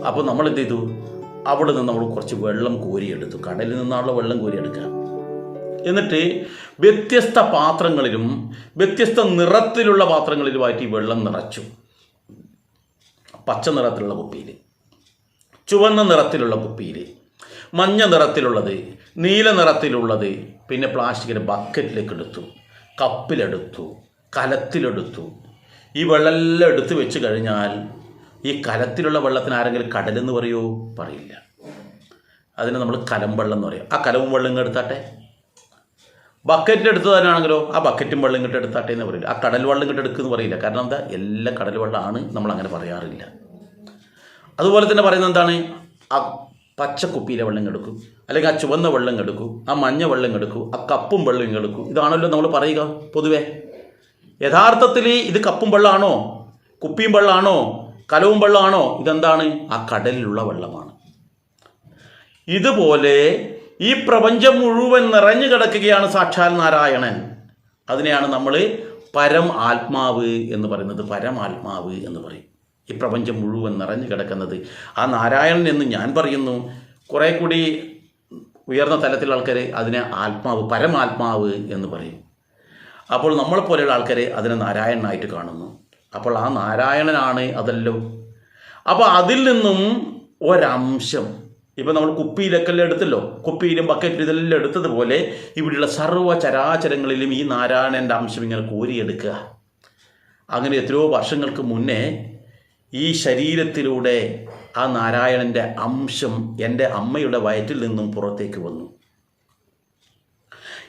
അപ്പോൾ നമ്മൾ എന്ത് ചെയ്തു? അവിടെ നിന്ന് നമ്മൾ കുറച്ച് വെള്ളം കോരിയെടുത്തു. കടലിൽ നിന്നാണല്ലോ വെള്ളം കോരിയെടുക്കുക. എന്നിട്ട് വ്യത്യസ്ത പാത്രങ്ങളിലും വ്യത്യസ്ത നിറത്തിലുള്ള പാത്രങ്ങളിലുമായിട്ട് ഈ വെള്ളം നിറച്ചു. പച്ച നിറത്തിലുള്ള കുപ്പിയിൽ, ചുവന്ന നിറത്തിലുള്ള കുപ്പിയിൽ, മഞ്ഞ നിറത്തിലുള്ളത്, നീല നിറത്തിലുള്ളത്, പിന്നെ പ്ലാസ്റ്റിക്കിൻ്റെ ബക്കറ്റിലേക്ക് എടുത്തു, കപ്പിലെടുത്തു, കലത്തിലെടുത്തു. ഈ വെള്ളമെല്ലാം എടുത്ത് വെച്ച് കഴിഞ്ഞാൽ ഈ കലത്തിലുള്ള വെള്ളത്തിന് ആരെങ്കിലും കടലെന്ന് പറയുമോ? പറയില്ല. അതിന് നമ്മൾ കലംവെള്ളം എന്ന് പറയും. ആ കലവും വെള്ളം ഇങ്ങ് എടുത്താട്ടെ. ബക്കറ്റിൽ എടുത്തു തന്നെയാണെങ്കിലോ ആ ബക്കറ്റും വെള്ളം ഇങ്ങോട്ട് എടുത്താട്ടെ എന്ന് പറയില്ല. ആ കടൽ വെള്ളം ഇങ്ങോട്ട് എടുക്കുമെന്ന് പറയില്ല. കാരണം എന്താ? എല്ലാം കടൽ വെള്ളമാണ്, നമ്മൾ അങ്ങനെ പറയാറില്ല. അതുപോലെ തന്നെ പറയുന്നത് എന്താണ്? ആ പച്ച കുപ്പിയിലെ വെള്ളം എടുക്കും, അല്ലെങ്കിൽ ആ ചുവന്ന വെള്ളം എടുക്കും, ആ മഞ്ഞ വെള്ളം എടുക്കും, ആ കപ്പും വെള്ളം എടുക്കും. ഇതാണല്ലോ നമ്മൾ പറയുക പൊതുവെ. യഥാർത്ഥത്തിൽ ഇത് കപ്പും വെള്ളമാണോ, കുപ്പിയും വെള്ളമാണോ, കലവും വെള്ളമാണോ? ഇതെന്താണ്? ആ കടലിലുള്ള വെള്ളമാണ്. ഇതുപോലെ ഈ പ്രപഞ്ചം മുഴുവൻ നിറഞ്ഞു കിടക്കുകയാണ് സാക്ഷാൽ നാരായണൻ. അതിനെയാണ് നമ്മൾ പരം ആത്മാവ് എന്ന് പറയുന്നത്. പരമാത്മാവ് എന്ന് പറയും. ഈ പ്രപഞ്ചം മുഴുവൻ നിറഞ്ഞു കിടക്കുന്നത് ആ നാരായണൻ എന്ന് ഞാൻ പറയുന്നു. കുറേ കൂടി ഉയർന്ന തലത്തിലുള്ള ആൾക്കാർ അതിനെ ആത്മാവ്, പരമാത്മാവ് എന്ന് പറയും. അപ്പോൾ നമ്മളെപ്പോലെയുള്ള ആൾക്കാർ അതിനെ നാരായണനായിട്ട് കാണുന്നു. അപ്പോൾ ആ നാരായണനാണ് അതല്ലോ. അപ്പോൾ അതിൽ നിന്നും ഒരംശം, ഇപ്പം നമ്മൾ കുപ്പിയിലൊക്കെ എടുത്തല്ലോ, കുപ്പിയിലും ബക്കറ്റിലും ഇതെല്ലാം എടുത്തതുപോലെ ഇവിടെയുള്ള സർവ്വചരാചരങ്ങളിലും ഈ നാരായണൻ്റെ അംശം ഇങ്ങനെ കോരിയെടുക്കുക. അങ്ങനെ എത്രയോ വർഷങ്ങൾക്ക് മുന്നേ ഈ ശരീരത്തിലൂടെ ആ നാരായണൻ്റെ അംശം എൻ്റെ അമ്മയുടെ വയറ്റിൽ നിന്നും പുറത്തേക്ക് വന്നു.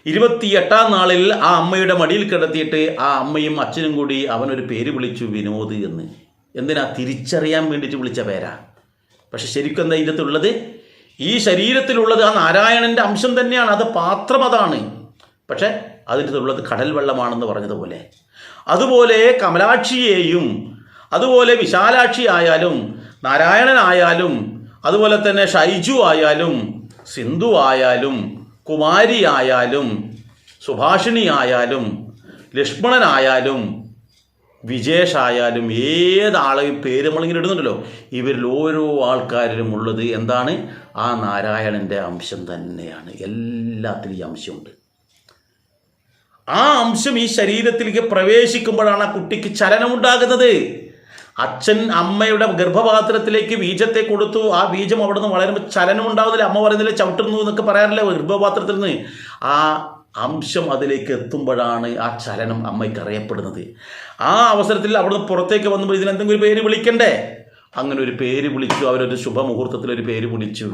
28-ാം നാളിൽ ആ അമ്മയുടെ മടിയിൽ കിടത്തിയിട്ട് ആ അമ്മയും അച്ഛനും കൂടി അവനൊരു പേര് വിളിച്ചു, വിനോദ് എന്ന്. എന്തിനാ? തിരിച്ചറിയാൻ വേണ്ടിയിട്ട് വിളിച്ച പേരാ. പക്ഷെ ശരിക്കും എന്താ ഇതിനകത്തുള്ളത്? ഈ ശരീരത്തിലുള്ളത് ആ നാരായണൻ്റെ അംശം തന്നെയാണ്. അത് പാത്രം അതാണ്. പക്ഷെ അതിനകത്തുള്ളത് കടൽ വെള്ളമാണെന്ന് പറഞ്ഞതുപോലെ, അതുപോലെ കമലാക്ഷിയെയും, അതുപോലെ വിശാലാക്ഷി ആയാലും, നാരായണനായാലും, അതുപോലെ തന്നെ ഷൈജു ആയാലും, സിന്ധു ആയാലും, കുമാരി ആയാലും, സുഭാഷിണി ആയാലും, ലക്ഷ്മണനായാലും, വിജേഷായാലും, ഏതാളെയും പേര് നമ്മളിങ്ങനെ ഇടുന്നുണ്ടല്ലോ, ഇവരിൽ ഓരോ ആൾക്കാരിലും ഉള്ളത് എന്താണ്? ആ നാരായണൻ്റെ അംശം തന്നെയാണ്. എല്ലാത്തിലും ഈ അംശമുണ്ട്. ആ അംശം ഈ ശരീരത്തിലേക്ക് പ്രവേശിക്കുമ്പോഴാണ് ആ കുട്ടിക്ക് ചലനമുണ്ടാകുന്നത്. അച്ഛൻ അമ്മയുടെ ഗർഭപാത്രത്തിലേക്ക് ബീജത്തെ കൊടുത്തു. ആ ബീജം അവിടെ നിന്ന് വളരുമ്പോൾ ചലനം ഉണ്ടാകുന്നില്ല. അമ്മ പറയുന്നില്ല ചവിട്ടുന്നു എന്നൊക്കെ പറയാറില്ല ഗർഭപാത്രത്തിൽ നിന്ന്. ആ അംശം അതിലേക്ക് എത്തുമ്പോഴാണ് ആ ചലനം അമ്മയ്ക്ക് അറിയപ്പെടുന്നത്. ആ അവസരത്തിൽ അവിടുന്ന് പുറത്തേക്ക് വന്നപ്പോൾ ഇതിനെന്തെങ്കിലും പേര് വിളിക്കണ്ടേ? അങ്ങനെ ഒരു പേര് വിളിച്ചു, അവരൊരു ശുഭമുഹൂർത്തത്തിലൊരു പേര് വിളിച്ചു.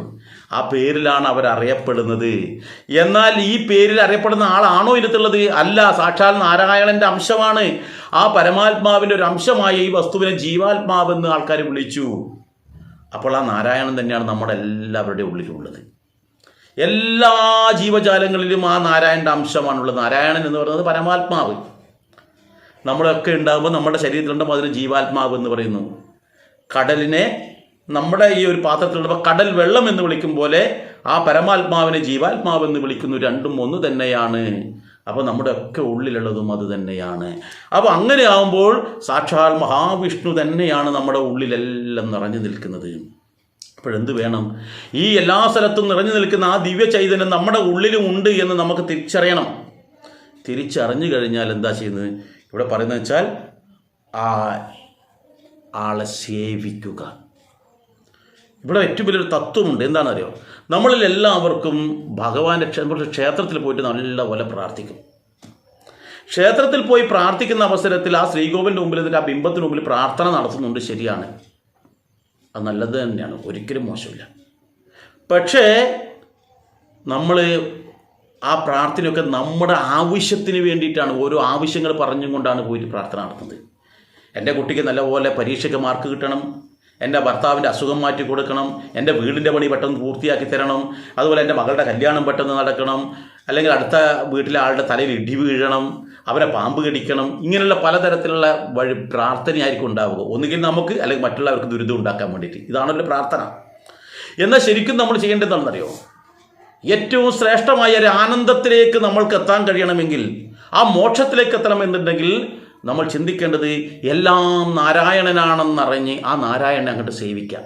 ആ പേരിലാണ് അവരറിയപ്പെടുന്നത്. എന്നാൽ ഈ പേരിൽ അറിയപ്പെടുന്ന ആളാണോ ഇതിലുള്ളത്? അല്ല, സാക്ഷാൽ നാരായണൻ്റെ അംശമാണ്. ആ പരമാത്മാവിൻ്റെ ഒരു അംശമായ ഈ വസ്തുവിനെ ജീവാത്മാവെന്ന് ആൾക്കാർ വിളിച്ചു. അപ്പോൾ ആ നാരായണൻ തന്നെയാണ് നമ്മുടെ എല്ലാവരുടെ ഉള്ളിലുള്ളത്. എല്ലാ ജീവജാലങ്ങളിലും ആ നാരായണൻ്റെ അംശമാണുള്ളത്. നാരായണൻ എന്ന് പറയുന്നത് പരമാത്മാവ്. നമ്മളൊക്കെ ഉണ്ടാകുമ്പോൾ നമ്മുടെ ശരീരത്തിലുണ്ടാകുമ്പോൾ അതിന് ജീവാത്മാവ് എന്ന് പറയുന്നു. കടലിനെ നമ്മുടെ ഈ ഒരു പാത്രത്തിലുള്ളപ്പോൾ കടൽ വെള്ളം എന്ന് വിളിക്കും പോലെ ആ പരമാത്മാവിനെ ജീവാത്മാവ് എന്ന് വിളിക്കുന്നു. രണ്ടും ഒന്ന് തന്നെയാണ്. അപ്പോൾ നമ്മുടെ ഒക്കെ ഉള്ളിലുള്ളതും അത് തന്നെയാണ്. അപ്പോൾ അങ്ങനെ ആകുമ്പോൾ സാക്ഷാൽ മഹാവിഷ്ണു തന്നെയാണ് നമ്മുടെ ഉള്ളിലെല്ലാം നിറഞ്ഞു നിൽക്കുന്നത്. അപ്പോഴെന്ത് വേണം? ഈ എല്ലാ സ്ഥലത്തും നിറഞ്ഞു നിൽക്കുന്ന ആ ദിവ്യ ചൈതന്യം നമ്മുടെ ഉള്ളിലും ഉണ്ട് എന്ന് നമുക്ക് തിരിച്ചറിയണം. തിരിച്ചറിഞ്ഞു കഴിഞ്ഞാൽ എന്താ ചെയ്യുന്നത്? ഇവിടെ പറയുന്നത് വെച്ചാൽ ആ ആളെ സേവിക്കുക. ഇവിടെ ഏറ്റവും വലിയൊരു തത്വമുണ്ട്. എന്താണെന്നറിയോ? നമ്മളിൽ എല്ലാവർക്കും ഭഗവാന്റെ ക്ഷേത്രത്തിൽ പോയിട്ട് നല്ലപോലെ പ്രാർത്ഥിക്കും. ക്ഷേത്രത്തിൽ പോയി പ്രാർത്ഥിക്കുന്ന അവസരത്തിൽ ആ ശ്രീകോവിലിൻ്റെ മുമ്പിൽ ആ ബിംബത്തിന് മുമ്പിൽ പ്രാർത്ഥന നടത്തുന്നുണ്ട്. ശരിയാണ്, അത് നല്ലത് തന്നെയാണ്, ഒരിക്കലും മോശമില്ല. പക്ഷേ നമ്മൾ ആ പ്രാർത്ഥനയൊക്കെ നമ്മുടെ ആവശ്യത്തിന് വേണ്ടിയിട്ടാണ്. ഓരോ ആവശ്യങ്ങൾ പറഞ്ഞും കൊണ്ടാണ് പോയിട്ട് പ്രാർത്ഥന നടത്തുന്നത്. എൻ്റെ കുട്ടിക്ക് നല്ലപോലെ പരീക്ഷയ്ക്ക് മാർക്ക് കിട്ടണം, എൻ്റെ ഭർത്താവിൻ്റെ അസുഖം മാറ്റി കൊടുക്കണം, എൻ്റെ വീടിൻ്റെ പണി പെട്ടെന്ന് പൂർത്തിയാക്കി തരണം, അതുപോലെ എൻ്റെ മകളുടെ കല്യാണം പെട്ടെന്ന് നടക്കണം, അല്ലെങ്കിൽ അടുത്ത വീട്ടിലെ ആളുടെ തലയിൽ ഇടി വീഴണം, അവരെ പാമ്പ് കടിക്കണം. ഇങ്ങനെയുള്ള പലതരത്തിലുള്ള പ്രാർത്ഥനയായിരിക്കും ഉണ്ടാവുക. ഒന്നുകിൽ നമുക്ക്, അല്ലെങ്കിൽ മറ്റുള്ളവർക്ക് ദുരിതം ഉണ്ടാക്കാൻ വേണ്ടിയിട്ട്. ഇതാണല്ലോ പ്രാർത്ഥന. എന്നാൽ ശരിക്കും നമ്മൾ ചെയ്യേണ്ടതെന്നറിയോ? ഏറ്റവും ശ്രേഷ്ഠമായ ഒരു ആനന്ദത്തിലേക്ക് നമ്മൾക്ക് എത്താൻ കഴിയണമെങ്കിൽ, ആ മോക്ഷത്തിലേക്ക് എത്തണമെന്നുണ്ടെങ്കിൽ നമ്മൾ ചിന്തിക്കേണ്ടത് എല്ലാം നാരായണനാണെന്നറിഞ്ഞ് ആ നാരായണനെ അങ്ങോട്ട് സേവിക്കാം.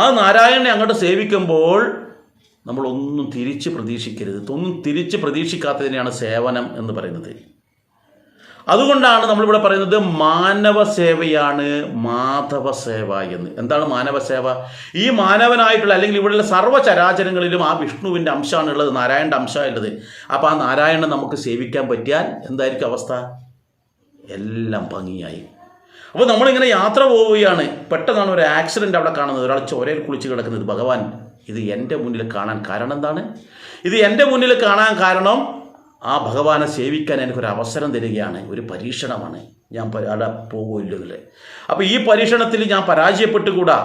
ആ നാരായണനെ അങ്ങോട്ട് സേവിക്കുമ്പോൾ നമ്മളൊന്നും തിരിച്ച് പ്രതീക്ഷിക്കരുത്. ഒന്നും തിരിച്ച് പ്രതീക്ഷിക്കാത്തതിനെയാണ് സേവനം എന്ന് പറയുന്നത്. അതുകൊണ്ടാണ് നമ്മളിവിടെ പറയുന്നത് മാനവ സേവയാണ് മാധവ സേവ എന്ന്. എന്താണ് മാനവ സേവ? ഈ മാനവനായിട്ടുള്ള, അല്ലെങ്കിൽ ഇവിടെയുള്ള സർവ്വചരാചരങ്ങളിലും ആ വിഷ്ണുവിൻ്റെ അംശമാണുള്ളത്, നാരായണൻ്റെ അംശമാണുള്ളത്. അപ്പോൾ ആ നാരായണനെ നമുക്ക് സേവിക്കാൻ പറ്റിയാൽ എന്തായിരിക്കും അവസ്ഥ? എല്ലാം ഭംഗിയായി. അപ്പോൾ നമ്മളിങ്ങനെ യാത്ര പോവുകയാണ്, പെട്ടെന്നാണ് ഒരു ആക്സിഡൻ്റ് അവിടെ കാണുന്നത്. ഒരാൾ ചോരയിൽ കുളിച്ച് കിടക്കുന്നത്. ഭഗവാൻ, ഇത് എൻ്റെ മുന്നിൽ കാണാൻ കാരണം എന്താണ്? ഇത് എൻ്റെ മുന്നിൽ കാണാൻ കാരണം ആ ഭഗവാനെ സേവിക്കാൻ എനിക്കൊരു അവസരം തരികയാണ്. ഒരു പരീക്ഷണമാണ്. ഞാൻ അവിടെ പോകുമില്ലെന്നില്ല. അപ്പോൾ ഈ പരീക്ഷണത്തിൽ ഞാൻ പരാജയപ്പെട്ടുകൂടാ.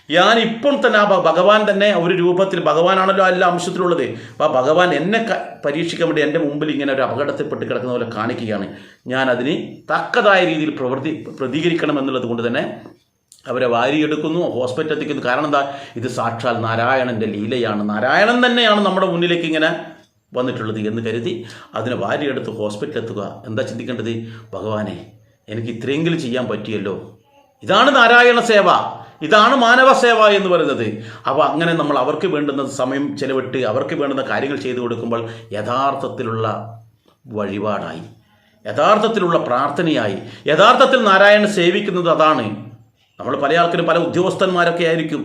ഞാൻ ഇപ്പം തന്നെ ആ ഭഗവാൻ തന്നെ ഒരു രൂപത്തിൽ, ഭഗവാനാണല്ലോ എല്ലാ അംശത്തിലുള്ളത്. അപ്പോൾ ആ ഭഗവാൻ എന്നെ പരീക്ഷിക്കാൻ വേണ്ടി എൻ്റെ മുമ്പിൽ ഇങ്ങനെ ഒരു അപകടത്തിൽപ്പെട്ട് കിടക്കുന്ന പോലെ കാണിക്കുകയാണ്. ഞാൻ അതിന് തക്കതായ രീതിയിൽ പ്രതികരിക്കണം എന്നുള്ളത് കൊണ്ട് തന്നെ അവരെ വാരിയെടുക്കുന്നു, ഹോസ്പിറ്റലിൽ എത്തിക്കുന്നു. കാരണം എന്താ? ഇത് സാക്ഷാൽ നാരായണൻ്റെ ലീലയാണ്. നാരായണൻ തന്നെയാണ് നമ്മുടെ മുന്നിലേക്ക് ഇങ്ങനെ വന്നിട്ടുള്ളത് എന്ന് കരുതി അതിനെ വാരിയെടുത്ത് ഹോസ്പിറ്റലിൽ എത്തുക. എന്താ ചിന്തിക്കേണ്ടത്? ഭഗവാനെ, എനിക്ക് ഇത്രയെങ്കിലും ചെയ്യാൻ പറ്റിയല്ലോ. ഇതാണ് നാരായണ സേവ, ഇതാണ് മാനവ സേവ എന്ന് പറയുന്നത്. അപ്പോൾ അങ്ങനെ നമ്മൾ അവർക്ക് വേണ്ടുന്ന സമയം ചെലവിട്ട് അവർക്ക് വേണ്ടുന്ന കാര്യങ്ങൾ ചെയ്തു കൊടുക്കുമ്പോൾ യഥാർത്ഥത്തിലുള്ള വഴിപാടായി, യഥാർത്ഥത്തിലുള്ള പ്രാർത്ഥനയായി, യഥാർത്ഥത്തിൽ നാരായണനെ സേവിക്കുന്നത് അതാണ്. നമ്മൾ പല ആൾക്കാരും, പല ഉദ്യോഗസ്ഥന്മാരൊക്കെ ആയിരിക്കും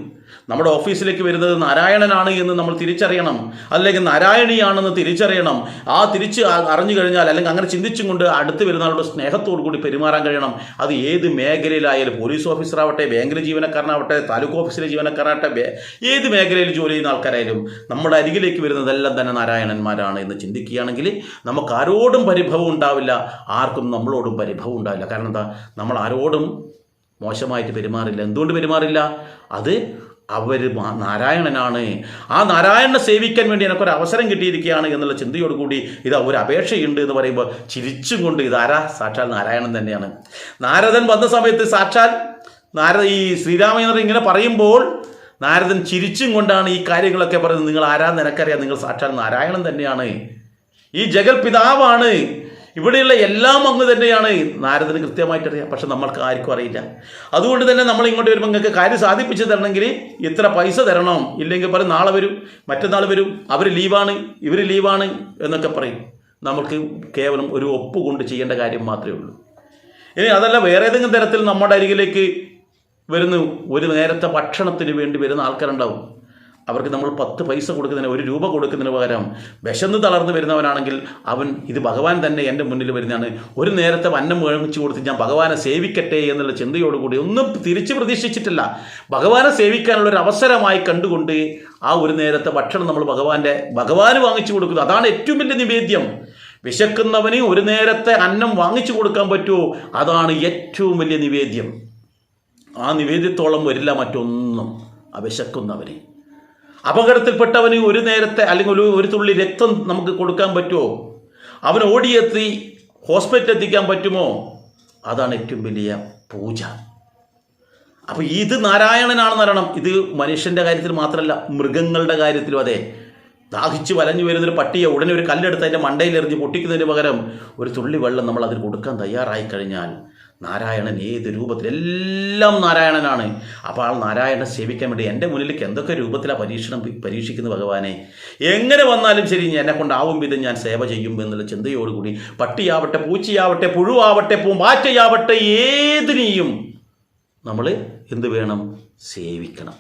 നമ്മുടെ ഓഫീസിലേക്ക് വരുന്നത് നാരായണനാണ് എന്ന് നമ്മൾ തിരിച്ചറിയണം, അല്ലെങ്കിൽ നാരായണിയാണെന്ന് തിരിച്ചറിയണം. ആ തിരിച്ച് അറിഞ്ഞു കഴിഞ്ഞാൽ, അല്ലെങ്കിൽ അങ്ങനെ ചിന്തിച്ചും കൊണ്ട് അടുത്ത് വരുന്ന ആളുടെ സ്നേഹത്തോടു കൂടി പെരുമാറാൻ കഴിയണം. അത് ഏത് മേഖലയിലായാലും, പോലീസ് ഓഫീസറാവട്ടെ, ബാങ്കിലെ ജീവനക്കാരനാവട്ടെ, താലൂക്ക് ഓഫീസിലെ ജീവനക്കാരാവട്ടെ, ഏത് മേഖലയിൽ ജോലി ചെയ്യുന്ന ആൾക്കാരായാലും നമ്മുടെ അരികിലേക്ക് വരുന്നതെല്ലാം തന്നെ നാരായണന്മാരാണ് എന്ന് ചിന്തിക്കുകയാണെങ്കിൽ നമുക്ക് ആരോടും പരിഭവം ഉണ്ടാവില്ല, ആർക്കും നമ്മളോടും പരിഭവം ഉണ്ടാവില്ല. കാരണം എന്താ? നമ്മൾ ആരോടും മോശമായിട്ട് പെരുമാറില്ല. എന്തുകൊണ്ട് പെരുമാറില്ല? അത് അവർ നാരായണനാണ്. ആ നാരായണനെ സേവിക്കാൻ വേണ്ടി എനിക്കൊരു അവസരം കിട്ടിയിരിക്കുകയാണ് എന്നുള്ള ചിന്തയോടുകൂടി ഇതാ ഒരു അപേക്ഷയുണ്ട് എന്ന് പറയുമ്പോൾ ചിരിച്ചും കൊണ്ട്, ഇതാരാ? സാക്ഷാൽ നാരായണൻ തന്നെയാണ്. നാരദൻ വന്ന സമയത്ത് സാക്ഷാൽ ഈ ശ്രീരാമചന്ദ്രൻ ഇങ്ങനെ പറയുമ്പോൾ നാരദൻ ചിരിച്ചും കൊണ്ടാണ് ഈ കാര്യങ്ങളൊക്കെ പറയുന്നത്. നിങ്ങൾ ആരാന്ന് എനിക്കറിയാം, നിങ്ങൾ സാക്ഷാൽ നാരായണൻ തന്നെയാണ്, ഈ ജഗൽപിതാവാണ്, ഇവിടെയുള്ള എല്ലാം അങ്ങ് തന്നെയാണ്. നാരദന് കൃത്യമായിട്ടറിയാം, പക്ഷെ നമ്മൾക്ക് ആർക്കും അറിയില്ല. അതുകൊണ്ട് തന്നെ നമ്മൾ ഇങ്ങോട്ട് വരുമ്പോൾ നിങ്ങൾക്ക് കാര്യം സാധിപ്പിച്ച് തരണമെങ്കിൽ ഇത്ര പൈസ തരണം, ഇല്ലെങ്കിൽ പറയും നാളെ വരും, മറ്റന്നാൾ വരും, അവർ ലീവാണ്, ഇവർ ലീവാണ് എന്നൊക്കെ പറയും. നമുക്ക് കേവലം ഒരു ഒപ്പ് കൊണ്ട് ചെയ്യേണ്ട കാര്യം മാത്രമേ ഉള്ളൂ. ഇനി അതല്ല, വേറെ ഏതെങ്കിലും തരത്തിൽ നമ്മുടെ അരികിലേക്ക് വരുന്ന ഒരു നേരത്തെ ഭക്ഷണത്തിന് വേണ്ടി വരുന്ന ആൾക്കാരുണ്ടാവും. അവർക്ക് നമ്മൾ 10 പൈസ കൊടുക്കുന്നതിന് 1 രൂപ കൊടുക്കുന്നതിന് പകരം വിശന്ന് തളർന്നു വരുന്നവനാണെങ്കിൽ അവൻ ഇത് ഭഗവാൻ തന്നെ എൻ്റെ മുന്നിൽ വരുന്നതാണ്, ഒരു നേരത്തെ അന്നം മേടിച്ചു കൊടുത്ത് ഞാൻ ഭഗവാനെ സേവിക്കട്ടെ എന്നുള്ള ചിന്തയോടുകൂടി ഒന്നും തിരിച്ച് പ്രതീക്ഷിച്ചിട്ടില്ല, ഭഗവാനെ സേവിക്കാനുള്ള ഒരു അവസരമായി കണ്ടുകൊണ്ട് ആ ഒരു നേരത്തെ ഭക്ഷണം നമ്മൾ ഭഗവാന് വാങ്ങിച്ചു കൊടുക്കുന്നു. അതാണ് ഏറ്റവും വലിയ നിവേദ്യം. വിശക്കുന്നവന് ഒരു നേരത്തെ അന്നം വാങ്ങിച്ചു കൊടുക്കാൻ പറ്റുമോ, അതാണ് ഏറ്റവും വലിയ നിവേദ്യം. ആ നിവേദ്യത്തോളം വരില്ല മറ്റൊന്നും. ആ വിശക്കുന്നവന്, അപകടത്തിൽപ്പെട്ടവന് ഒരു നേരത്തെ അല്ലെങ്കിൽ ഒരു തുള്ളി രക്തം നമുക്ക് കൊടുക്കാൻ പറ്റുമോ, അവൻ ഓടിയെത്തി ഹോസ്പിറ്റലിൽ എത്തിക്കാൻ പറ്റുമോ, അതാണ് ഏറ്റവും വലിയ പൂജ. അപ്പോൾ ഇത് നാരായണനാണെന്ന് അറിയണം. ഇത് മനുഷ്യൻ്റെ കാര്യത്തിൽ മാത്രമല്ല, മൃഗങ്ങളുടെ കാര്യത്തിലും അതെ. ദാഹിച്ച് വലഞ്ഞു വരുന്നൊരു പട്ടിയെ ഉടനെ ഒരു കല്ലെടുത്ത് അതിൻ്റെ മണ്ടയിലെറിഞ്ഞ് പൊട്ടിക്കുന്നതിന് പകരം ഒരു തുള്ളി വെള്ളം നമ്മൾ അതിന് കൊടുക്കാൻ തയ്യാറായി കഴിഞ്ഞാൽ നാരായണൻ ഏത് രൂപത്തിലെല്ലാം നാരായണനാണ്. അപ്പോൾ ആ നാരായണനെ സേവിക്കാൻ വേണ്ടി എൻ്റെ മുന്നിലേക്ക് എന്തൊക്കെ രൂപത്തിലാണ് പരീക്ഷിക്കുന്ന ഭഗവാനെ, എങ്ങനെ വന്നാലും ശരി എന്നെ കൊണ്ടാവും വിധം ഞാൻ സേവ ചെയ്യും എന്നുള്ള ചിന്തയോടുകൂടി പട്ടിയാവട്ടെ, പൂച്ചയാവട്ടെ, പുഴുവാവട്ടെ, പൂമ്പാറ്റയാവട്ടെ, ഏതിനെയും നമ്മൾ എന്ത് വേണം? സേവിക്കണം.